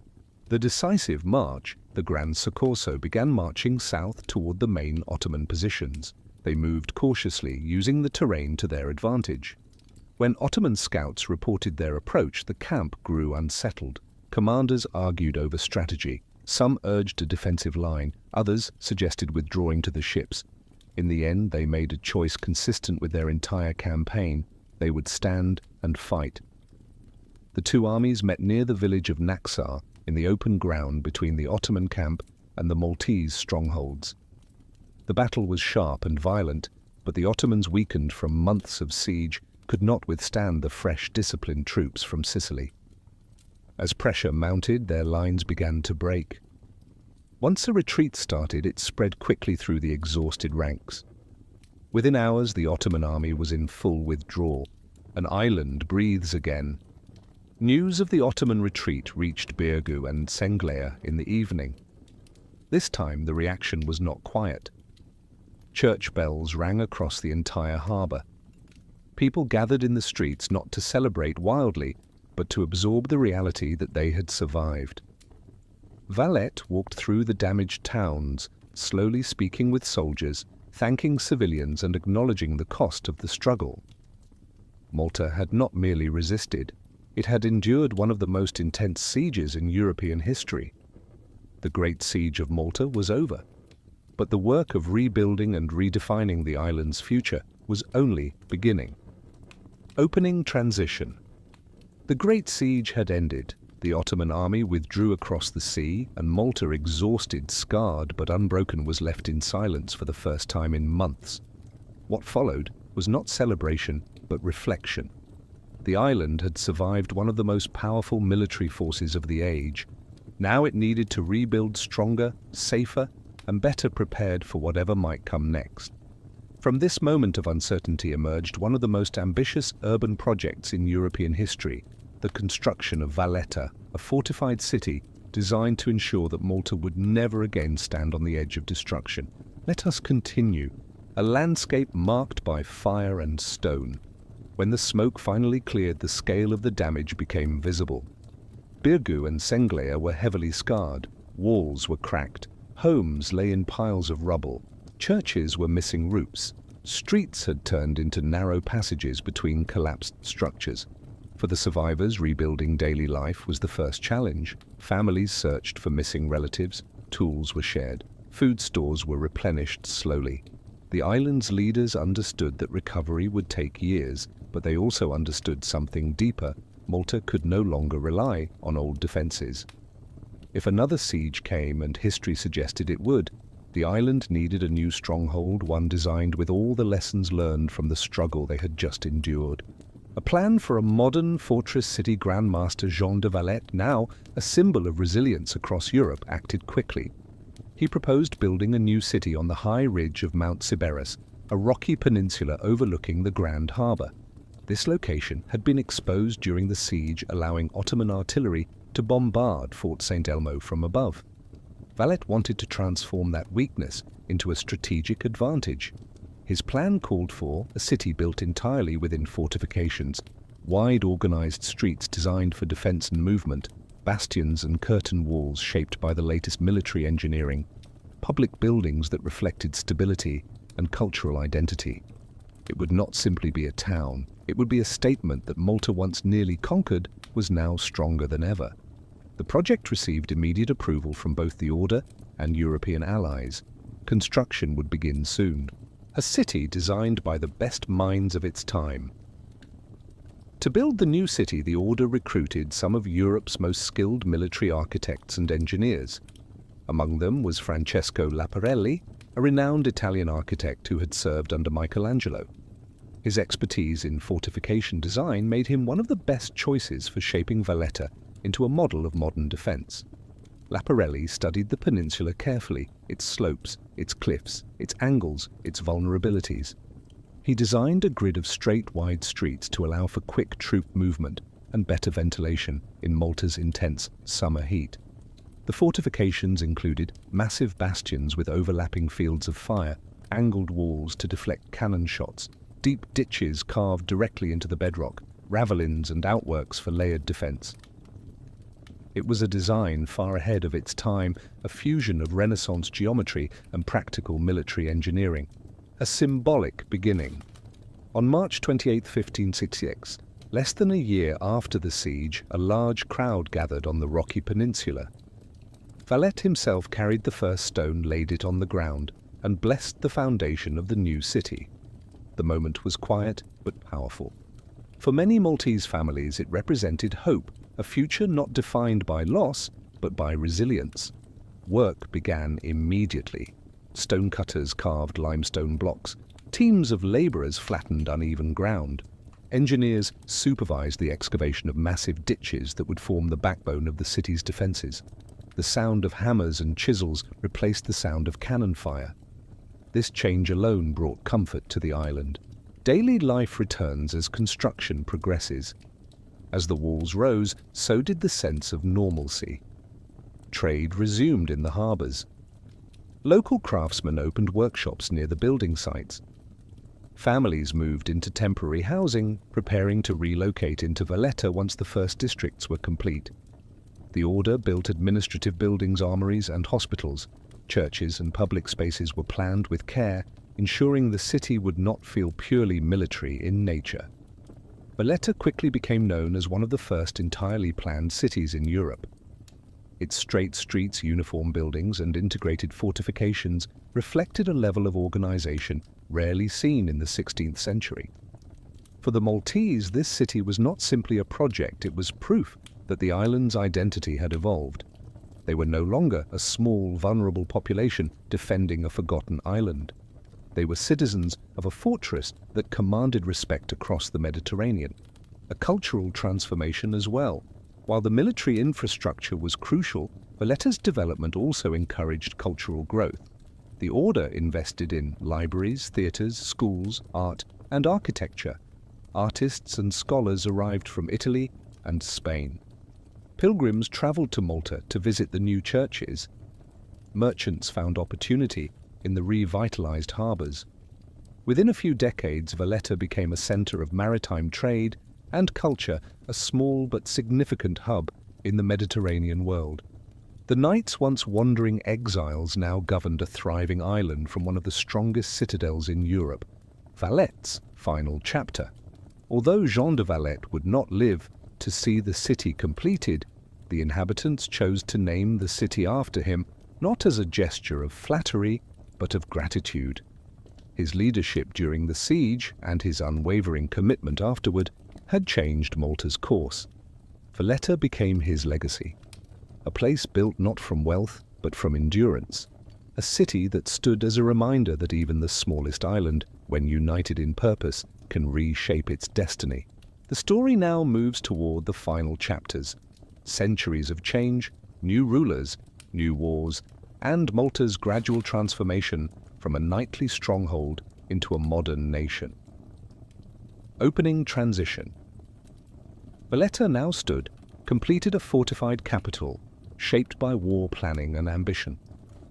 The decisive march, the Gran Soccorso, began marching south toward the main Ottoman positions. They moved cautiously, using the terrain to their advantage. When Ottoman scouts reported their approach, the camp grew unsettled. Commanders argued over strategy. Some urged a defensive line, others suggested withdrawing to the ships. In the end, they made a choice consistent with their entire campaign. They would stand and fight. The two armies met near the village of Naxar, in the open ground between the Ottoman camp and the Maltese strongholds. The battle was sharp and violent, but the Ottomans, weakened from months of siege, could not withstand the fresh, disciplined troops from Sicily. As pressure mounted, their lines began to break. Once a retreat started, it spread quickly through the exhausted ranks. Within hours, the Ottoman army was in full withdrawal. An island breathes again. News of the Ottoman retreat reached Birgu and Senglea in the evening. This time, the reaction was not quiet. Church bells rang across the entire harbour. People gathered in the streets not to celebrate wildly, but to absorb the reality that they had survived. Valette walked through the damaged towns, slowly speaking with soldiers, thanking civilians and acknowledging the cost of the struggle. Malta had not merely resisted, it had endured one of the most intense sieges in European history. The Great Siege of Malta was over, but the work of rebuilding and redefining the island's future was only beginning. Opening transition. The Great Siege had ended. The Ottoman army withdrew across the sea, and Malta, exhausted, scarred but unbroken, was left in silence for the first time in months. What followed was not celebration, but reflection. The island had survived one of the most powerful military forces of the age. Now it needed to rebuild stronger, safer, and better prepared for whatever might come next. From this moment of uncertainty emerged one of the most ambitious urban projects in European history, the construction of Valletta, a fortified city designed to ensure that Malta would never again stand on the edge of destruction. Let us continue. A landscape marked by fire and stone. When the smoke finally cleared, the scale of the damage became visible. Birgu and Senglea were heavily scarred. Walls were cracked. Homes lay in piles of rubble. Churches were missing roofs. Streets had turned into narrow passages between collapsed structures. For the survivors, rebuilding daily life was the first challenge. Families searched for missing relatives. Tools were shared. Food stores were replenished slowly. The island's leaders understood that recovery would take years, but they also understood something deeper. Malta could no longer rely on old defenses. If another siege came, and history suggested it would, the island needed a new stronghold, one designed with all the lessons learned from the struggle they had just endured. A plan for a modern fortress city. Grand Master Jean de Valette, now a symbol of resilience across Europe, acted quickly. He proposed building a new city on the high ridge of Mount Siberus, a rocky peninsula overlooking the Grand Harbour. This location had been exposed during the siege, allowing Ottoman artillery to bombard Fort St. Elmo from above. Valette wanted to transform that weakness into a strategic advantage. His plan called for a city built entirely within fortifications, wide organized streets designed for defense and movement, bastions and curtain walls shaped by the latest military engineering, public buildings that reflected stability and cultural identity. It would not simply be a town, it would be a statement that Malta, once nearly conquered, was now stronger than ever. The project received immediate approval from both the Order and European allies. Construction would begin soon. A city designed by the best minds of its time. To build the new city, the Order recruited some of Europe's most skilled military architects and engineers. Among them was Francesco Laparelli, a renowned Italian architect who had served under Michelangelo. His expertise in fortification design made him one of the best choices for shaping Valletta into a model of modern defense. Laparelli studied the peninsula carefully, its slopes, its cliffs, its angles, its vulnerabilities. He designed a grid of straight, wide streets to allow for quick troop movement and better ventilation in Malta's intense summer heat. The fortifications included massive bastions with overlapping fields of fire, angled walls to deflect cannon shots, deep ditches carved directly into the bedrock, ravelins and outworks for layered defense. It was a design far ahead of its time, a fusion of Renaissance geometry and practical military engineering. A symbolic beginning. On March 28, 1566, Less than a year after the siege, a large crowd gathered on the rocky peninsula. Valette himself carried the first stone, laid it on the ground, and blessed the foundation of the new city. The moment was quiet but powerful. For many Maltese families, it represented hope, a future not defined by loss, but by resilience. Work began immediately. Stonecutters carved limestone blocks. Teams of laborers flattened uneven ground. Engineers supervised the excavation of massive ditches that would form the backbone of the city's defenses. The sound of hammers and chisels replaced the sound of cannon fire. This change alone brought comfort to the island. Daily life returns as construction progresses. As the walls rose, so did the sense of normalcy. Trade resumed in the harbours. Local craftsmen opened workshops near the building sites. Families moved into temporary housing, preparing to relocate into Valletta once the first districts were complete. The order built administrative buildings, armories, and hospitals. Churches and public spaces were planned with care, ensuring the city would not feel purely military in nature. Valletta quickly became known as one of the first entirely planned cities in Europe. Its straight streets, uniform buildings, and integrated fortifications reflected a level of organization rarely seen in the 16th century. For the Maltese, this city was not simply a project, it was proof that the island's identity had evolved. They were no longer a small, vulnerable population defending a forgotten island. They were citizens of a fortress that commanded respect across the Mediterranean. A cultural transformation as well. While the military infrastructure was crucial, Valletta's development also encouraged cultural growth. The order invested in libraries, theatres, schools, art, and architecture. Artists and scholars arrived from Italy and Spain. Pilgrims traveled to Malta to visit the new churches. Merchants found opportunity in the revitalized harbors. Within a few decades, Valletta became a center of maritime trade and culture, a small but significant hub in the Mediterranean world. The knights, once wandering exiles, now governed a thriving island from one of the strongest citadels in Europe. Vallette's final chapter. Although Jean de Valette would not live to see the city completed, the inhabitants chose to name the city after him, not as a gesture of flattery, but of gratitude. His leadership during the siege and his unwavering commitment afterward had changed Malta's course. Valletta became his legacy, a place built not from wealth, but from endurance, a city that stood as a reminder that even the smallest island, when united in purpose, can reshape its destiny. The story now moves toward the final chapters. Centuries of change, new rulers, new wars, and Malta's gradual transformation from a knightly stronghold into a modern nation. Opening transition. Valletta now stood, completed a fortified capital, shaped by war planning and ambition.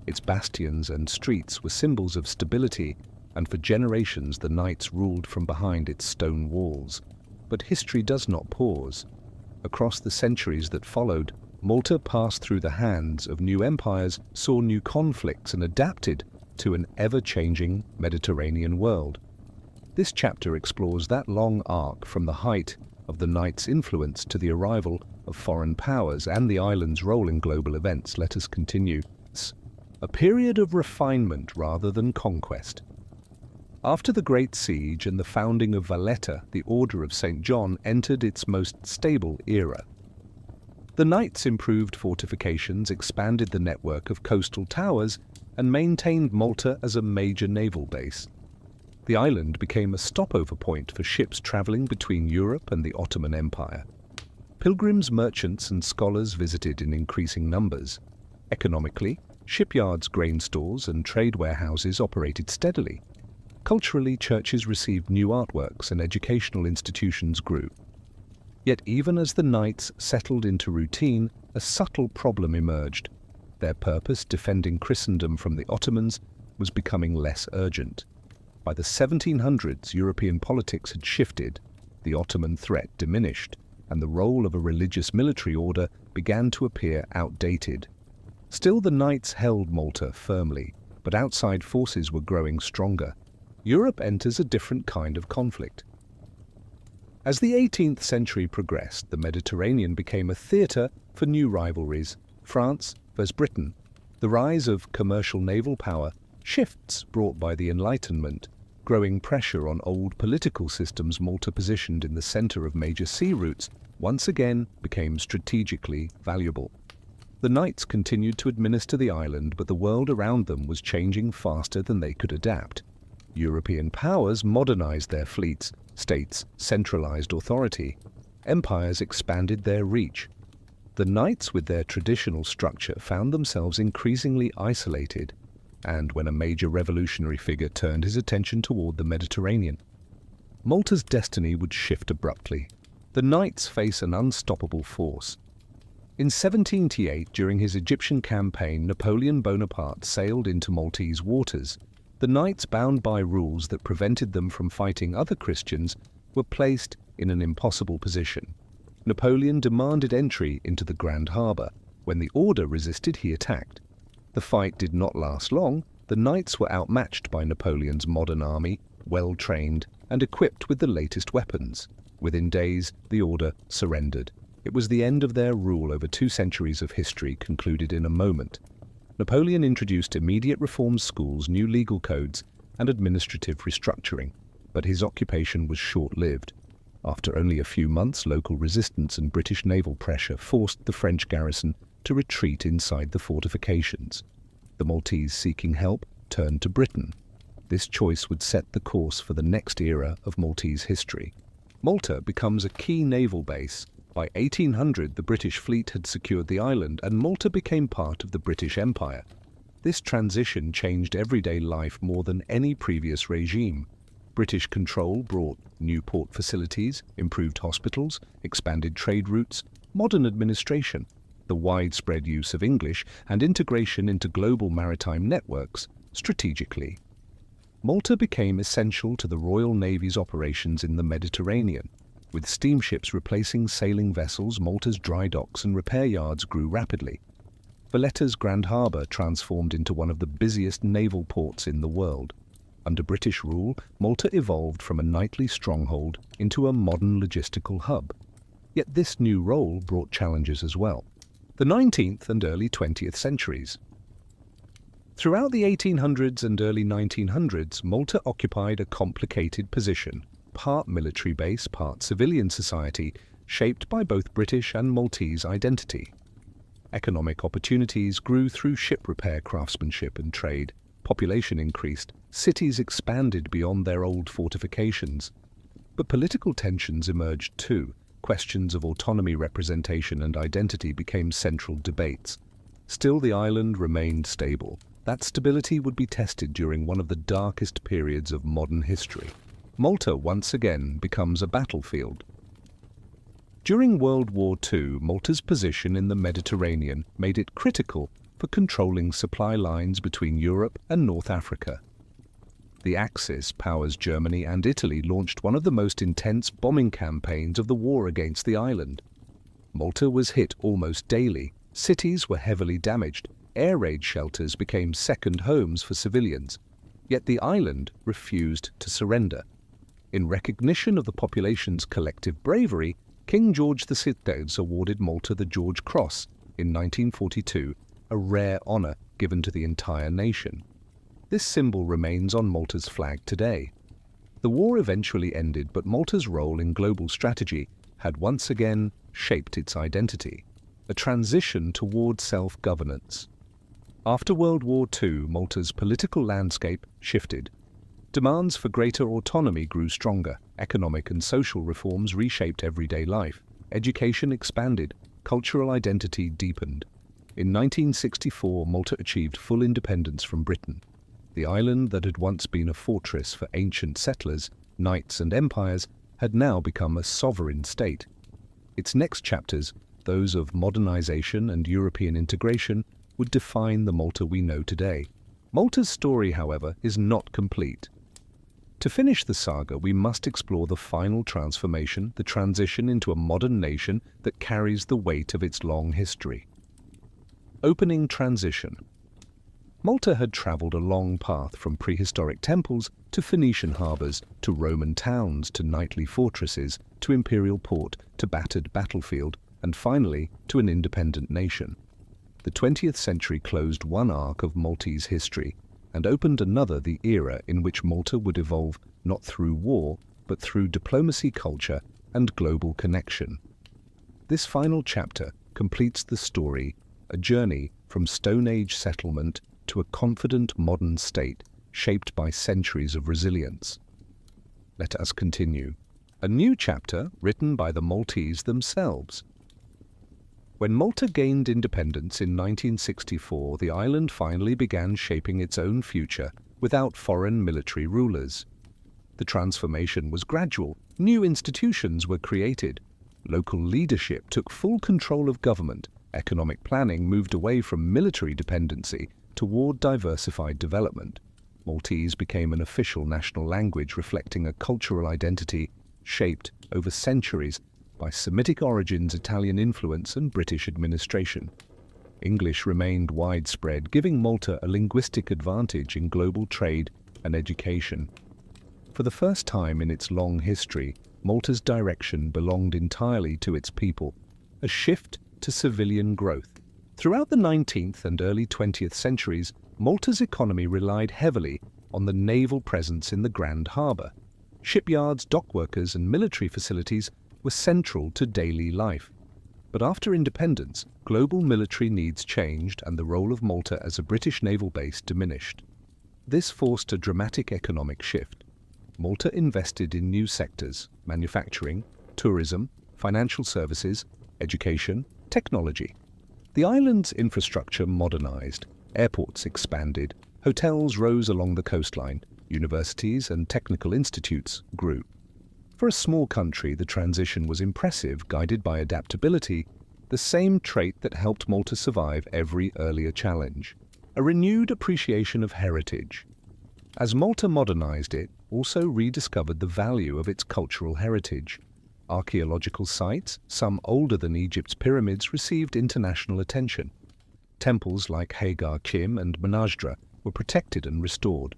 Its bastions and streets were symbols of stability, and for generations the knights ruled from behind its stone walls. But history does not pause. Across the centuries that followed, Malta passed through the hands of new empires, saw new conflicts, and adapted to an ever-changing Mediterranean world. This chapter explores that long arc from the height of the knights' influence to the arrival of foreign powers and the island's role in global events. Let us continue. A period of refinement rather than conquest. After the Great Siege and the founding of Valletta, the Order of St. John entered its most stable era. The knights improved fortifications, expanded the network of coastal towers, and maintained Malta as a major naval base. The island became a stopover point for ships traveling between Europe and the Ottoman Empire. Pilgrims, merchants, and scholars visited in increasing numbers. Economically, shipyards, grain stores, and trade warehouses operated steadily. Culturally, churches received new artworks and educational institutions grew. Yet even as the knights settled into routine, a subtle problem emerged. Their purpose, defending Christendom from the Ottomans, was becoming less urgent. By the 1700s, European politics had shifted, the Ottoman threat diminished, and the role of a religious military order began to appear outdated. Still, the knights held Malta firmly, but outside forces were growing stronger. Europe enters a different kind of conflict. As the 18th century progressed, the Mediterranean became a theatre for new rivalries: France versus Britain, the rise of commercial naval power, shifts brought by the Enlightenment, growing pressure on old political systems. Malta, positioned in the center of major sea routes, once again became strategically valuable. The knights continued to administer the island, but the world around them was changing faster than they could adapt. European powers modernized their fleets, states centralized authority, empires expanded their reach. The knights, with their traditional structure, found themselves increasingly isolated, and when a major revolutionary figure turned his attention toward the Mediterranean, Malta's destiny would shift abruptly. The knights face an unstoppable force. In 1788, during his Egyptian campaign, Napoleon Bonaparte sailed into Maltese waters. The knights, bound by rules that prevented them from fighting other Christians, were placed in an impossible position. Napoleon demanded entry into the Grand Harbour. When the order resisted, he attacked. The fight did not last long. The knights were outmatched by Napoleon's modern army, well-trained and equipped with the latest weapons. Within days, the order surrendered. It was the end of their rule. Over 2 centuries of history concluded in a moment. Napoleon introduced immediate reforms, schools, new legal codes, and administrative restructuring, but his occupation was short-lived. After only a few months, local resistance and British naval pressure forced the French garrison to retreat inside the fortifications. The Maltese, seeking help, turned to Britain. This choice would set the course for the next era of Maltese history. Malta becomes a key naval base. By 1800, the British fleet had secured the island, and Malta became part of the British Empire. This transition changed everyday life more than any previous regime. British control brought new port facilities, improved hospitals, expanded trade routes, modern administration, the widespread use of English, and integration into global maritime networks. Strategically, Malta became essential to the Royal Navy's operations in the Mediterranean. With steamships replacing sailing vessels, Malta's dry docks and repair yards grew rapidly. Valletta's Grand Harbour transformed into one of the busiest naval ports in the world. Under British rule, Malta evolved from a knightly stronghold into a modern logistical hub. Yet this new role brought challenges as well. The 19th and early 20th centuries. Throughout the 1800s and early 1900s, Malta occupied a complicated position, part military base, part civilian society, shaped by both British and Maltese identity. Economic opportunities grew through ship repair, craftsmanship and trade. Population increased, cities expanded beyond their old fortifications. But political tensions emerged too. Questions of autonomy, representation and identity became central debates. Still, the island remained stable. That stability would be tested during one of the darkest periods of modern history. Malta once again becomes a battlefield. During World War II, Malta's position in the Mediterranean made it critical for controlling supply lines between Europe and North Africa. The Axis powers, Germany and Italy, launched one of the most intense bombing campaigns of the war against the island. Malta was hit almost daily. Cities were heavily damaged. Air raid shelters became second homes for civilians. Yet the island refused to surrender. In recognition of the population's collective bravery, King George VI awarded Malta the George Cross in 1942, a rare honor given to the entire nation. This symbol remains on Malta's flag today. The war eventually ended, but Malta's role in global strategy had once again shaped its identity, a transition toward self-governance. After World War II, Malta's political landscape shifted. Demands for greater autonomy grew stronger. Economic and social reforms reshaped everyday life. Education expanded. Cultural identity deepened. In 1964, Malta achieved full independence from Britain. The island that had once been a fortress for ancient settlers, knights and empires, had now become a sovereign state. Its next chapters, those of modernization and European integration, would define the Malta we know today. Malta's story, however, is not complete. To finish the saga, we must explore the final transformation, the transition into a modern nation that carries the weight of its long history. Opening transition. Malta had travelled a long path from prehistoric temples to Phoenician harbours, to Roman towns, to knightly fortresses, to imperial port, to battered battlefield, and finally to an independent nation. The 20th century closed one arc of Maltese history and opened another, the era in which Malta would evolve not through war, but through diplomacy, culture, and global connection. This final chapter completes the story, a journey from Stone Age settlement to a confident modern state shaped by centuries of resilience. Let us continue. A new chapter written by the Maltese themselves. When Malta gained independence in 1964, the island finally began shaping its own future without foreign military rulers. The transformation was gradual. New institutions were created. Local leadership took full control of government. Economic planning moved away from military dependency toward diversified development. Maltese became an official national language reflecting a cultural identity shaped over centuries by Semitic origins, Italian influence, and British administration. English remained widespread, giving Malta a linguistic advantage in global trade and education. For the first time in its long history, Malta's direction belonged entirely to its people, a shift to civilian growth. Throughout the 19th and early 20th centuries, Malta's economy relied heavily on the naval presence in the Grand Harbour. Shipyards, dockworkers, and military facilities were central to daily life. But after independence, global military needs changed and the role of Malta as a British naval base diminished. This forced a dramatic economic shift. Malta invested in new sectors: manufacturing, tourism, financial services, education, technology. The island's infrastructure modernized, airports expanded, hotels rose along the coastline, universities and technical institutes grew. For a small country, the transition was impressive, guided by adaptability, the same trait that helped Malta survive every earlier challenge: a renewed appreciation of heritage. As Malta modernized, it also rediscovered the value of its cultural heritage. Archaeological sites, some older than Egypt's pyramids, received international attention. Temples like Hagar Kim and Menajdra were protected and restored.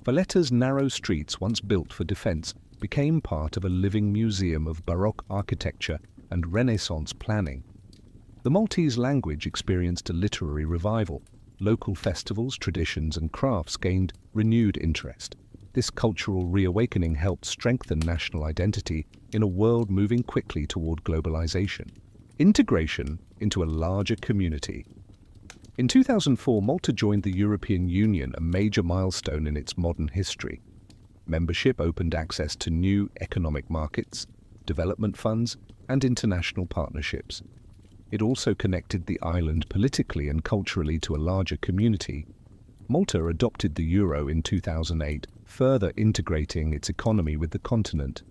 Valletta's narrow streets, once built for defense, became part of a living museum of Baroque architecture and Renaissance planning. The Maltese language experienced a literary revival. Local festivals, traditions, and crafts gained renewed interest. This cultural reawakening helped strengthen national identity in a world moving quickly toward globalization. Integration into a larger community. In 2004, Malta joined the European Union, a major milestone in its modern history. Membership opened access to new economic markets, development funds, and international partnerships. It also connected the island politically and culturally to a larger community. Malta adopted the euro in 2008, further integrating its economy with the continent.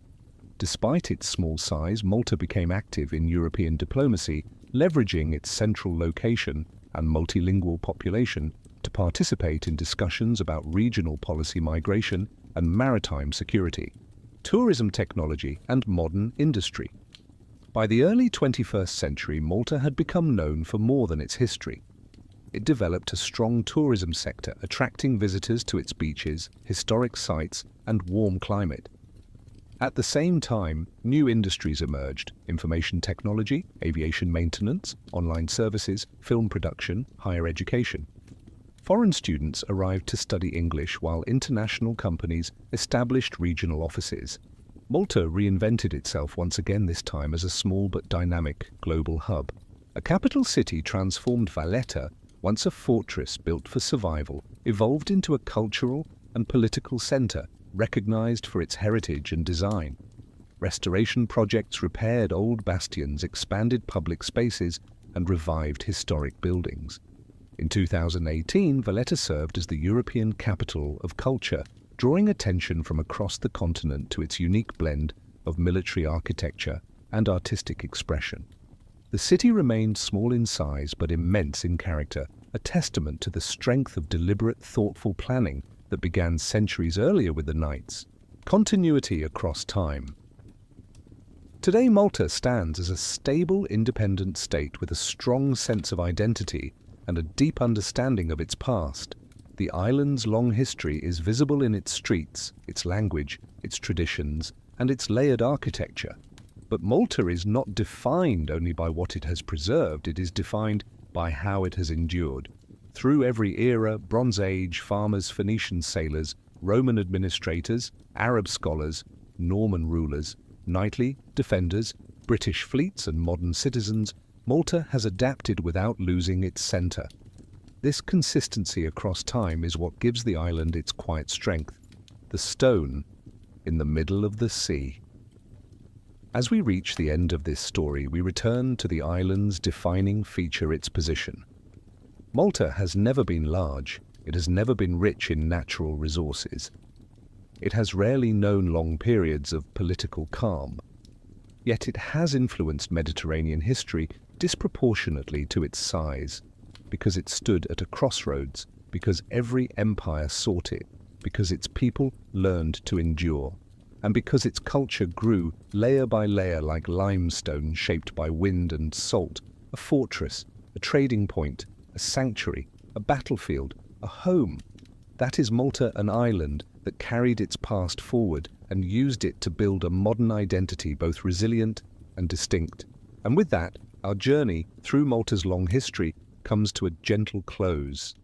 Despite its small size, Malta became active in European diplomacy, leveraging its central location and multilingual population to participate in discussions about regional policy, migration, and maritime security, tourism technology, and modern industry. By the early 21st century, Malta had become known for more than its history. It developed a strong tourism sector, attracting visitors to its beaches, historic sites, and warm climate. At the same time, new industries emerged: information technology, aviation maintenance, online services, film production, higher education. Foreign students arrived to study English, while international companies established regional offices. Malta reinvented itself once again, this time as a small but dynamic global hub. A capital city transformed. Valletta, once a fortress built for survival, evolved into a cultural and political center, recognized for its heritage and design. Restoration projects repaired old bastions, expanded public spaces, and revived historic buildings. In 2018, Valletta served as the European Capital of Culture, drawing attention from across the continent to its unique blend of military architecture and artistic expression. The city remained small in size but immense in character, a testament to the strength of deliberate, thoughtful planning that began centuries earlier with the Knights. Continuity across time. Today, Malta stands as a stable, independent state with a strong sense of identity and a deep understanding of its past, the island's long history is visible in its streets, its language, its traditions, and its layered architecture. But Malta is not defined only by what it has preserved, it is defined by how it has endured. Through every era, Bronze Age, farmers, Phoenician sailors, Roman administrators, Arab scholars, Norman rulers, knightly, defenders, British fleets and modern citizens, Malta has adapted without losing its centre. This consistency across time is what gives the island its quiet strength, the stone in the middle of the sea. As we reach the end of this story, we return to the island's defining feature, its position. Malta has never been large, it has never been rich in natural resources. It has rarely known long periods of political calm. Yet it has influenced Mediterranean history disproportionately to its size, because it stood at a crossroads, because every empire sought it, because its people learned to endure, and because its culture grew layer by layer like limestone shaped by wind and salt, a fortress, a trading point, a sanctuary, a battlefield, a home. That is Malta, an island that carried its past forward and used it to build a modern identity both resilient and distinct. And with that, our journey through Malta's long history comes to a gentle close.